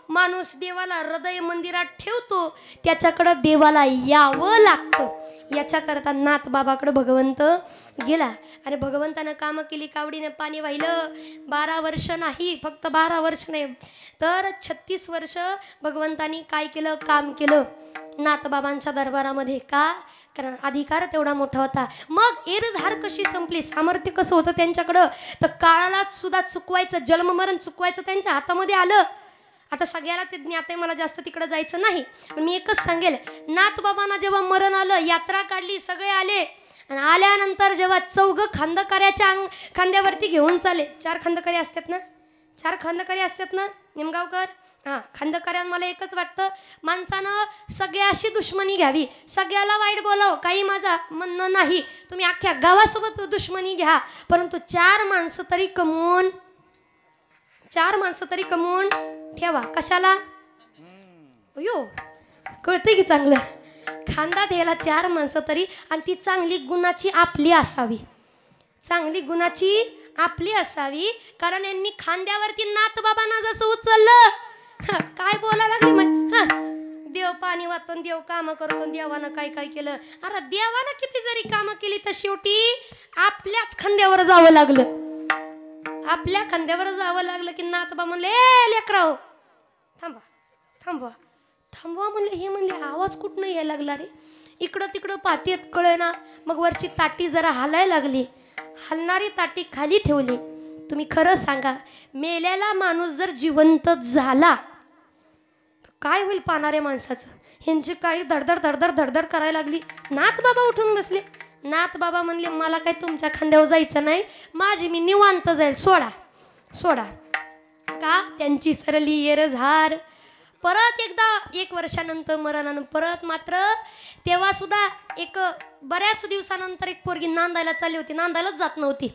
माणूस देवाला हृदय मंदिरात ठेवतो त्याच्याकडं देवाला यावं लागतं. याच्याकरता नाथ बाबाकडं भगवंत गेला आणि भगवंतानं कामं केली. कावडीने पाणी वाहिलं. 12 वर्ष नाही, फक्त 12 वर्ष नाही तर 36 वर्ष भगवंतानी काय केलं, काम केलं नाथ बाबांच्या दरबारामध्ये. का? कारण अधिकार तेवढा मोठा होता. मग एरधार कशी संपली, सामर्थ्य कसं होतं त्यांच्याकडं, तर काळाला सुद्धा चुकवायचं, जन्ममरण चुकवायचं त्यांच्या हातामध्ये आलं. आता सगळ्याला ते ज्ञात आहे, मला जास्त तिकडं जायचं नाही, पण मी एकच सांगेल, नाथ बाबांना जेव्हा मरण आलं, यात्रा काढली, सगळे आले, आणि आल्यानंतर जेव्हा 4 खांदकऱ्याच्या खांद्यावरती घेऊन चाले. 4 खांदकरी असतात ना, 4 खांदकरी असतात ना निमगावकर. हां, खांदकऱ्यांना मला एकच वाटतं, माणसानं सगळ्याशी दुश्मनी घ्यावी, सगळ्याला वाईट बोलाव, काही माझा म्हणणं नाही. तुम्ही अख्ख्या गावासोबत दुश्मनी घ्या, परंतु 4 माणसं तरी कमवून ठेवा. कशाला? अयो कळते की चांगलं. खांदा द्यायला 4 माणसं तरी, आणि ती चांगली गुणाची आपली असावी, चांगली गुणाची आपली असावी. कारण यांनी खांद्यावरती नाथ बाबांना जसं उचललं, काय बोलायला लागली मग, देव पाणी वाचून देव कामं करतो, देवानं काय काय केलं. अरे देवानं किती जरी कामं केली तर शेवटी आपल्याच खांद्यावर जावं लागलं. आपल्या खांद्यावर जावं लागलं की नाथ बाबा म्हणले लेकराव थांबा थांबवा थांबवा म्हणले. हे म्हणले आवाज कुठनं यायला लागला रे, इकडं तिकडं पातेत कळे ना. मग वरची ताटी जरा हालायला लागली, हलणारी ताटी खाली ठेवली. तुम्ही खरं सांगा, मेलेला माणूस जर जिवंत झाला तर काय होईल पाहणाऱ्या माणसाचं. ह्यांची काही धडधड धडधड धडधड करायला लागली. नाथ बाबा उठून बसले. नाथ बाबा म्हणले मला काय तुमच्या खांद्यावर जायचं नाही, माझी मी निवांत जाईल, सोडा सोडा. का? त्यांची सरली येरझार. परत एकदा 1 वर्षानंतर मरणानं परत, मात्र तेव्हा सुद्धा एक बऱ्याच दिवसानंतर एक पोरगी नांदायला चालली होती, नांदायलाच जात नव्हती,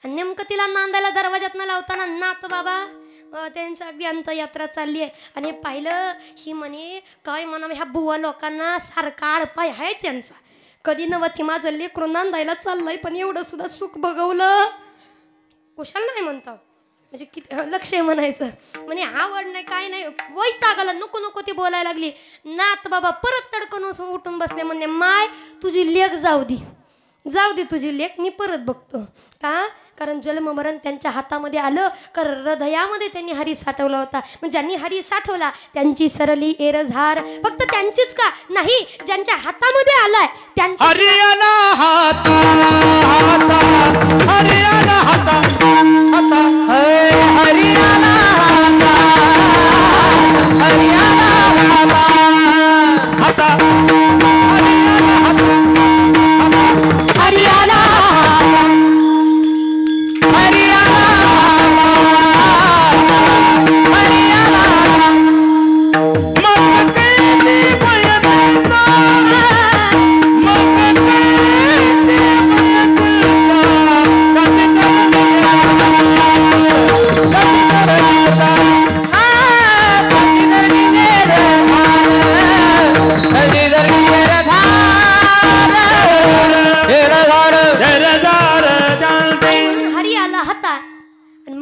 आणि नेमकं तिला नांदायला दरवाजातनं लावताना नाथ बाबा त्यांचं अगदी अंतयात्रा चालली आहे, आणि पाहिलं ही म्हणे काय म्हणावं, ह्या बुवा लोकांना सारखा आडपाय आहेच यांचा. कधी नव्हती माझं लेकरू नांदायला चाललंय, पण एवढं सुद्धा सुख बघवलं कुशाल नाही म्हणतो, म्हणजे किती लक्ष आहे म्हणायचं. म्हणे आवड नाही काय नाही, वैतागाला नको नको ती बोलायला लागली. नाथ बाबा परत तडकन उठून बसले. म्हणले माय तुझी लेक जाऊ दे तुझी लेक, मी परत बघतो. का? कारण जन्ममरण त्यांच्या हातामध्ये आलं, कारण हृदयामध्ये त्यांनी हरी साठवला होता. मग ज्यांनी हरी साठवला त्यांची सरली एरझार. फक्त त्यांचीच का नाही, ज्यांच्या हातामध्ये आलाय त्यांची हरियाणा हाता हाता हरियाणा हाता हाता हरियाणा हाता हरियाणा हाता हाता हरियाणा हरियाणा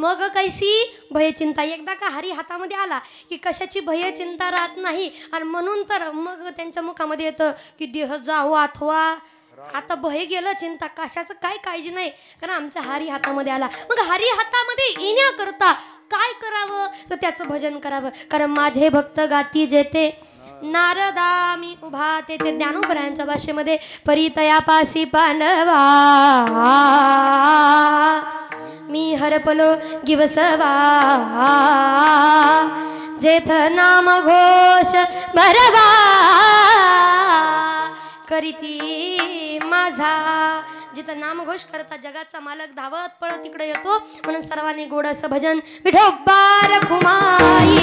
मग कैसी भय चिंता. एकदा का हरी हातामध्ये आला की कशाची भय चिंता राहत नाही. आणि म्हणून तर मग त्यांच्या मुखामध्ये येतं की देह जावो अथवा. आता भय गेलं, चिंता कशाचं काय काळजी नाही, कारण आमच्या हरी हातामध्ये आला. मग हरी हातामध्ये येण्याकरता काय करावं तर त्याचं भजन करावं. कारण माझे भक्त गाती जेते नारदा मी उभा ते ज्ञानोबरायांच्या भाषेमध्ये परितयापासी पांडवा मी हरपलो गिवसवा जेथ नाम घोष भरवा करीती माझा. जिथं नामघोष करता जगाचा मालक धावत पळत तिकडे येतो. म्हणून सर्वांनी गोड असं भजन विठोबा रखुमाई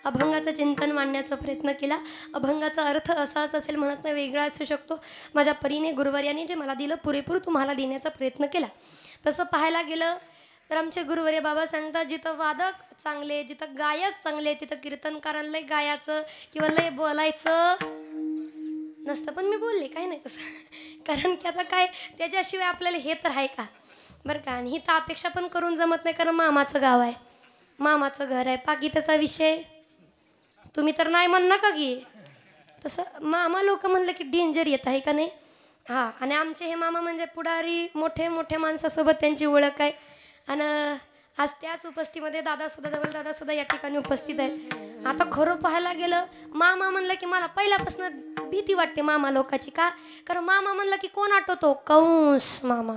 अभंगाचं चिंतन मांडण्याचा प्रयत्न केला. अभंगाचा अर्थ असाच असेल म्हणत नाही, वेगळा असू शकतो. माझ्या परीने गुरुवर्याने जे मला दिलं पुरेपूर तुम्हाला देण्याचा प्रयत्न केला. तसं पाहायला गेलं तर आमचे गुरुवर्य बाबा सांगतात जिथं वादक चांगले, जिथं गायक चांगले, तिथं कीर्तनकारांना गायचं किंवा लय बोलायचं नसतं. पण मी बोलले काय नाही तसं, कारण की आता काय त्याच्याशिवाय आपल्याला हे तर आहे का बरं का. आणि ही तर अपेक्षा पण करून जमत नाही, कारण मामाचं गाव आहे, मामाचं घर आहे. पाकिटाचा विषय तुम्ही तर नाही म्हण नका की तसं. मामा लोक म्हणलं की डेंजर येत आहे का नाही. हां, आणि आमचे हे मामा म्हणजे पुढारी मोठे मोठे माणसासोबत त्यांची ओळख आहे. आणि आज त्याच उपस्थितीमध्ये दादासुद्धा धवल दादासुद्धा या ठिकाणी उपस्थित आहेत. आता खरं पाहायला गेलं मामा म्हणलं की मला पहिल्यापासून भीती वाटते मामा लोकाची. का, कारण मामा म्हणलं की कोण आठवतो, कंस मामा,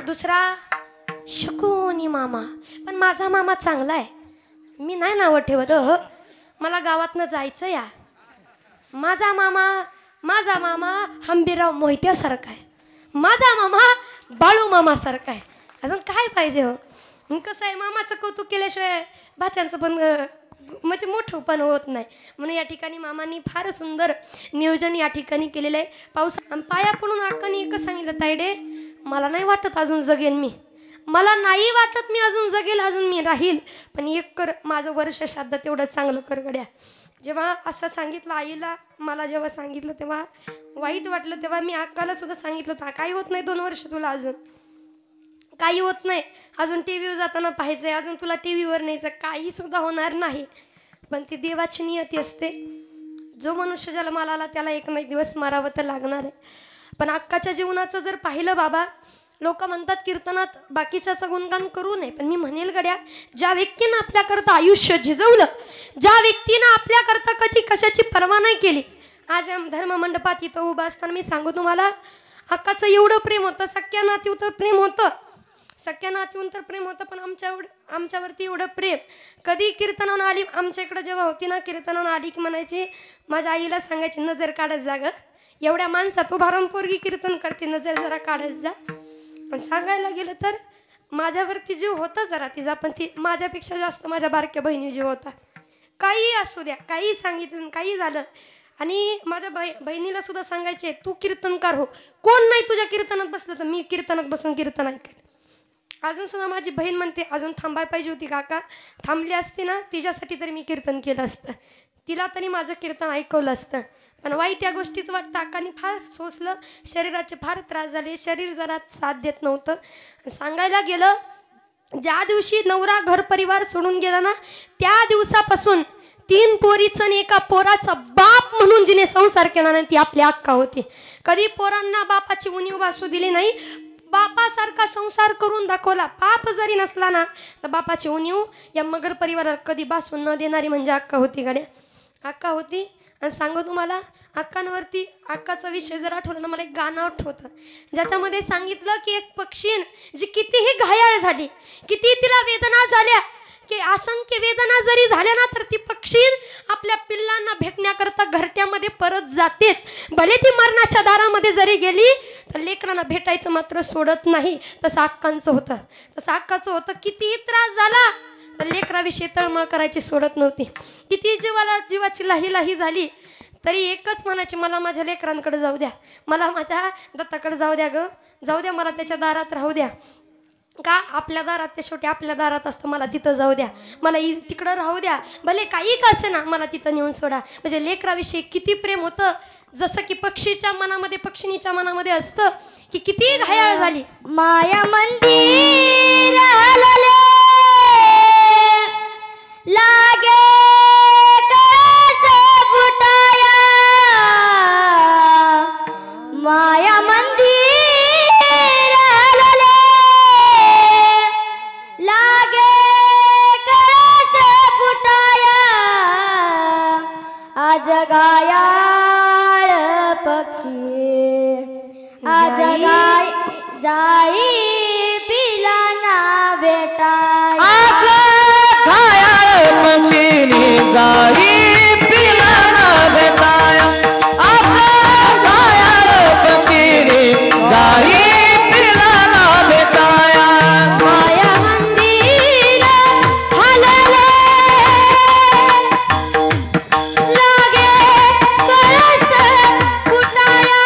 दुसरा शकुनी मामा. पण माझा मामा चांगला आहे, मी नाही नावं ठेवत. मला गावातनं जायचं या. माझा मामा हंबीराव मोहित्यासारखा आहे, माझा मामा बाळू मामासारखा आहे. अजून काय पाहिजे हो. कसं आहे, मामाचं कौतुक केल्याशिवाय भाच्यांचं पण म्हणजे मोठं पण होत नाही. म्हणून या ठिकाणी मामांनी फार सुंदर नियोजन या ठिकाणी केलेलं आहे. पाऊस पाया पडून अक्कानी एकच सांगितलं, तायडे मला नाही वाटत अजून जगेल मी, मला नाही वाटत मी अजून जगेल, अजून मी राहील. पण एक कर, माझं वर्ष श्राद्ध तेवढं चांगलं कर गड्या. जेव्हा असं सांगितलं आईला, मला जेव्हा सांगितलं तेव्हा वाईट वाटलं. तेव्हा मी अक्काला सुद्धा सांगितलं होतं, काही होत नाही 2 वर्ष तुला, अजून काही होत नाही, अजून टी व्हीवर जाताना पाहायचं आहे, अजून तुला टी व्हीवर न्यायचं, काही सुद्धा होणार नाही. पण ती देवाची नियती असते. जो मनुष्य जन्माला आला त्याला एक ना एक दिवस मरावं तर लागणार आहे. पण अक्काच्या जीवनाचं जर पाहिलं बाबा, लोक म्हणतात कीर्तनात बाकीच्याचं गुणगान करू नये, पण मी म्हणेल गड्या, ज्या व्यक्तीनं आपल्याकरता आयुष्य झिजवलं, ज्या व्यक्तीनं आपल्याकरता कधी कशाची पर्वा नाही केली, आज या धर्ममंडपात इथं उभं असताना मी सांगू तुम्हाला, अक्काचं एवढं प्रेम होतं, सख्या नातीवर तर प्रेम होतं, सख्या नातीहून तर प्रेम होतं, पण आमच्यावरती एवढं प्रेम. कधी कीर्तनानं आली आमच्या इकडं जेव्हा होती ना, कीर्तनानं आली की म्हणायची, माझ्या आईला सांगायची नजर काढत जा गं, एवढ्या माणसात उभारून पोरगी कीर्तन करते, नजर जरा काढत जा. पण सांगायला गेलं तर माझ्यावरती जीव होता जरा तिचा, पण ती माझ्यापेक्षा जास्त माझ्या बारक्या बहिणी जीव होता. काही असू द्या, काही सांगितलं, काही झालं. आणि माझ्या बहिणीला सुद्धा सांगायचे, तू कीर्तनकार हो, कोण नाही तुझ्या कीर्तनात बसलं तर मी कीर्तनात बसून कीर्तन ऐकेन. अजून सुद्धा माझी बहीण म्हणते, अजून थांबायला पाहिजे होती काका, थांबली असती ना तिच्यासाठी तरी मी कीर्तन केलं असतं, तिला तरी माझं कीर्तन ऐकवलं असतं. पण वाईट या गोष्टीचं वाटतं, अक्काने फार सोसलं, शरीराचे फार त्रास झाले, शरीर जरा साथ देत नव्हतं. सांगायला गेलं, ज्या दिवशी नवरा घर परिवार सोडून गेला ना, त्या दिवसापासून 3 पोरीचं आणि एका पोराचा बाप म्हणून जिने संसार केला नाही ती आपली अक्का होती. कधी पोरांना बापाची उणीव भासू दिली नाही, बापासारखा संसार करून दाखवला. बाप जरी नसला ना तर बापाची उणीव या मगर परिवाराला कधी भासून न देणारी म्हणजे अक्का होती गाड्या, अक्का होती. आणि सांगू तुम्हाला, अक्कांवरती अक्काचा विषय जर आठवला ना, मला एक गाणं आठवतं ज्याच्यामध्ये सांगितलं की एक पक्षीन जी कितीही घायाळ झाली, किती तिला वेदना झाल्या, की असंख्य वेदना जरी झाल्या ना, तर ती पक्षीन आपल्या पिल्लांना भेटण्याकरता घरट्यामध्ये परत जातेच. भले ती मरणाच्या दारामध्ये जरी गेली तर लेकरांना भेटायचं मात्र सोडत नाही. तसं अक्कांचं होतं, तसं अक्काचं होतं. कितीही त्रास झाला तर लेकराविषयी तळमळ करायची सोडत नव्हती. किती जीवाची लाही झाली तरी एकच म्हणायची, मला माझ्या लेकरांकडे जाऊ द्या, मला माझ्या दत्ताकडे जाऊ द्या गं, जाऊ द्या, मला त्याच्या दारात राहू द्या. का आपल्या दारात, ते शेवटी आपल्या दारात असतं, मला तिथं जाऊ द्या, मला तिकडं राहू द्या, भले काही का असे ना, मला तिथं नेऊन सोडा. म्हणजे लेकराविषयी किती प्रेम होतं. जसं की पक्षीच्या मनामध्ये, पक्षिणीच्या मनामध्ये असतं की किती घायाळ झाली, माया मंदिर लागे कळस फुटाया, माया मंदिर लागे कळस फुटाया, आज गायाळ पक्षी आज गाय जाई पिलाना भेटाय, आज घायाळ पक्षीनी जाई पिलाना भेटाय, आज घायाळ पक्षीनी जाई पिलाना भेटाय, माया मंदिर हलले लागे कळस फुटाया,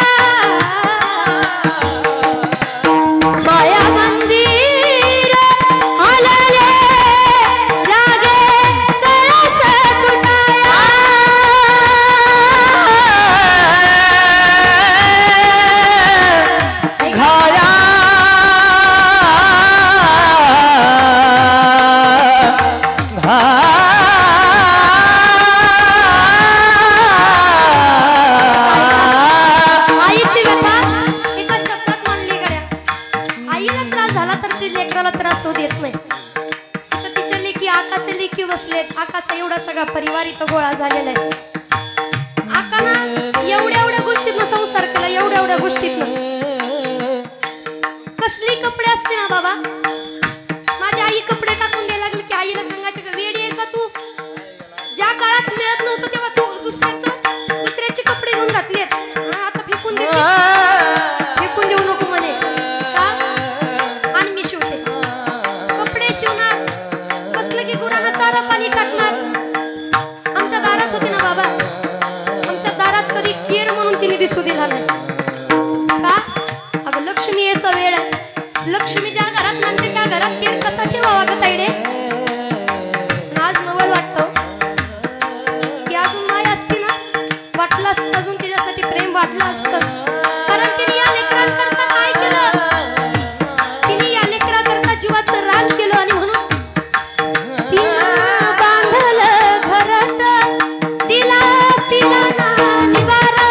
माया मंदिर हलले लागे कळस फुटाया, घाया आईची व्यथा एका शब्दात मानली गड्या. आईला त्रास झाला तर ती लेकराला त्रास होऊ देत नाही. तर तिच्या लेकी, आकाच्या लेकी बसलेत, आकाचा एवढा सगळा परिवार इथं गोळा झालेला आहे. आकानं एवढ्या गोष्टीतनं संसार केला, एवढ्या गोष्टीतनं. कसली कपडे असते ना बाबा, माझी आई कपडे टाकून द्यायला लागली की आईला सांगायचं का, वेडी आहे का तू, ज्या काळात मिळत नव्हतं तेव्हा तू दुसऱ्याचे कपडे घेऊन घातलेत, आता फेकून देते, फेकून देऊ नको म्हणे का, आणि मी शिवते कपडे शिवणार, बसलं की गुरांना चारा पाणी टाकणार. आमच्या दारात होती ना बाबा, आमच्या दारात कधी केर म्हणून तिने दिसू दिला नाही का, अगं लक्ष्मी याचा वेळ आहे, लक्ष्मी ज्या घरात नांदते त्या घरात केर कसा ठेवावा ग ताईडे. आज नवल वाटतं की अजून माय असती ना, वाटलं असतं अजून तिच्यासाठी प्रेम वाटलं असतं. कारण तिने या लेकरांकरता काय केलं, तिने या लेकराकरता जीवाचं रान केलं. आणि म्हणून तिनं बांधलं घरात तिला पिलाना निवारा,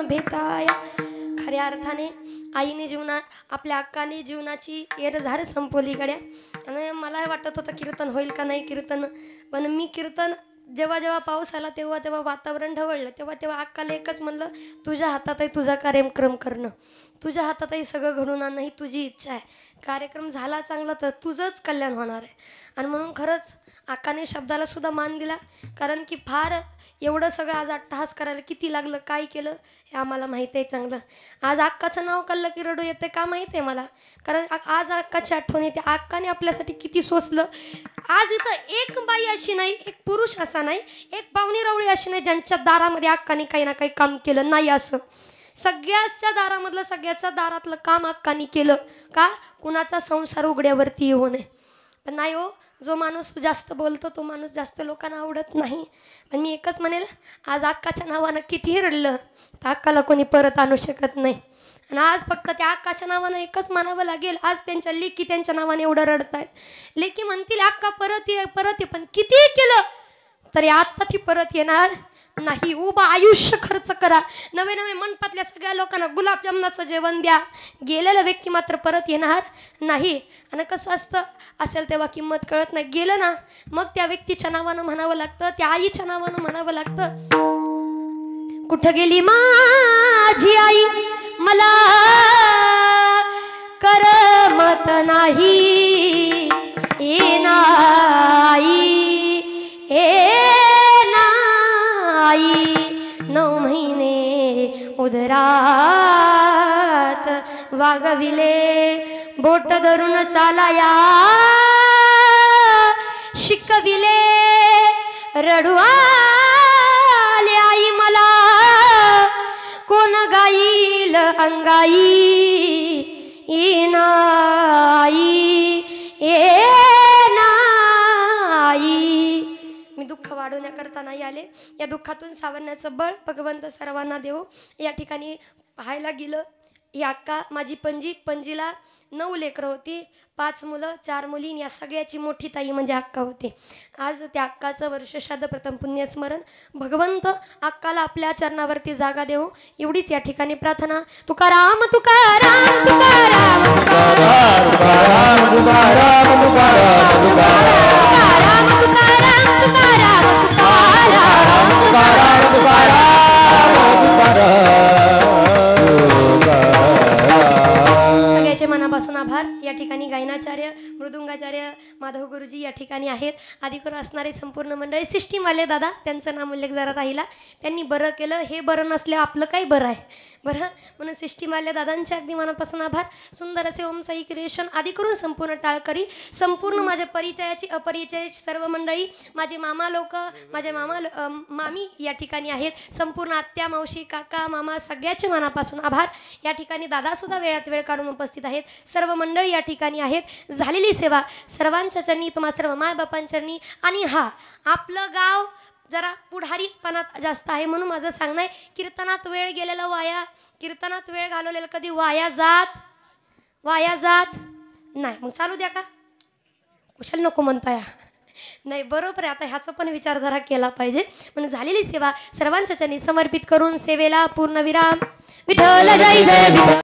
भेटाया. खऱ्या अर्थाने आईने जीवनात आपल्या अक्काने जीवनाची एरझार संपवली गड्या. आणि मला वाटत होतं कीर्तन होईल का नाही कीर्तन, पण मी कीर्तन जेव्हा जेव्हा पाऊस आला तेव्हा तेव्हा वातावरण ढवळलं, तेव्हा तेव्हा अक्काला एकच म्हणलं, तुझ्या हातात आहे तुझा कार्यक्रम करणं, तुझ्या हातात आहे सगळं घडून आणणं, ही तुझी इच्छा आहे. कार्यक्रम झाला चांगला तर तुझंच कल्याण होणार आहे. आणि म्हणून खरंच अक्काने शब्दाला सुद्धा मान दिला, कारण की फार एवढं सगळं आज अट्टहास करायला किती लागलं, काय केलं हे आम्हाला माहिती आहे चांगलं. आज अक्काचं नाव काढलं की रडू येते का माहिती आहे मला, कारण आज अक्काची आठवण येते. अक्काने आपल्यासाठी किती सोसलं. आज इथं एक बाई अशी नाही, एक पुरुष असा नाही, एक पाहुणी रावळी अशी नाही ज्यांच्या दारामध्ये अक्काने काही ना काही काम केलं नाही. असं सगळ्याच्या दारामधलं सगळ्याच्या दारातलं काम अक्काने केलं का, कुणाचा संसार उघड्यावरती येऊ नये. पण नाही हो, जो माणूस जास्त बोलतो तो माणूस जास्त लोकांना आवडत नाही. पण मी एकच म्हणेल, आज अक्काच्या नावानं कितीही रडलं तर अक्काला कोणी परत आणू शकत नाही. आणि आज फक्त त्या अक्काच्या नावानं एकच मानावं लागेल, आज त्यांच्या लेकी त्यांच्या नावाने एवढं रडतायत. लेकी म्हणतील अक्का परत ये परत ये, पण कितीही केलं तरी आत्ता ती परत येणार नाही. उभं आयुष्य खर्च करा, नवे नवे मंडपातल्या सगळ्या लोकांना गुलाबजामनाचं जेवण द्या, गेलेला व्यक्ती मात्र परत येणार नाही. आणि कसं असतं, असेल तेव्हा किंमत कळत नाही, गेलं ना मग त्या व्यक्तीच्या नावानं म्हणावं लागतं, त्या आईच्या नावानं म्हणावं लागतं, कुठं गेली माझी आई मला करमत नाही, ए नाही ए आई. 9 महिने उदरात वागविले, बोट धरून चालाया शिकविले, रडू आले आई मला, कोण गाईल अंगाई, ए नाही ए नाही. मी दुःख वाढवण्याकरता नाही आले, या दुःखातून सावरण्याचं बळ भगवंत सर्वांना देवो. या ठिकाणी पाहायला गेलं, ही अक्का माझी पणजीला 9 लेकरं होती, 5 मुलं 4 मुली, या सगळ्याची मोठी ताई म्हणजे अक्का होती. आज त्या अक्काचं वर्षश्राद्ध प्रथम पुण्यस्मरण, भगवंत अक्काला आपल्या चरणावरती जागा देवो एवढीच या ठिकाणी प्रार्थना. तुकाराम तुकाराम तुकाराम तुकाराम तुकाराम तुकाराम तुकाराम सगळ्याचे मनापासून आभार. या ठिकाणी गायनाचार्य मृदुंगाचार्य माधव गुरुजी या ठिकाणी आहेत, आदिकरू असणारे संपूर्ण मंडळी, सिस्टीमवाले दादा त्यांचं नाम उल्लेख जरा राहिला, त्यांनी बरं केलं. हे बरं नसल्या आपलं काही बरं आहे बरं, म्हणून सिस्टीमवाल्या दादांचे अगदी मनापासून आभार. सुंदर असे ओम साई क्रिएशन आदिकरून संपूर्ण टाळकरी, संपूर्ण माझ्या परिचयाची अपरिचयाची सर्व मंडळी, माझे मामा लोक, माझे मामी या ठिकाणी आहेत, संपूर्ण आत्या मावशी काका मामा सगळ्याचे मनापासून आभार. या ठिकाणी दादासुद्धा वेळात वेळ काढून उपस्थित आहेत, सर्व मंडळी या ठिकाणी आहेत. झालेली सेवा सर्वांच्या चरणी, तुम्हा सर्व मायबापांच्या चरणी. आणि हा आपलं गाव जरा पुढारीपणात जास्त आहे, म्हणून माझं सांगणं आहे, कीर्तनात वेळ गेलेला वाया, कीर्तनात वेळ घालवलेला कधी वाया जात नाही. मग चालू द्या का, कुशल नको म्हणताय नाही, बरोबर आहे. आता ह्याचा पण विचार जरा केला पाहिजे. म्हणून झालेली सेवा सर्वांच्या चरणी समर्पित करून सेवेला पूर्णविराम. विठ्ठल जय जय विठ्ठल.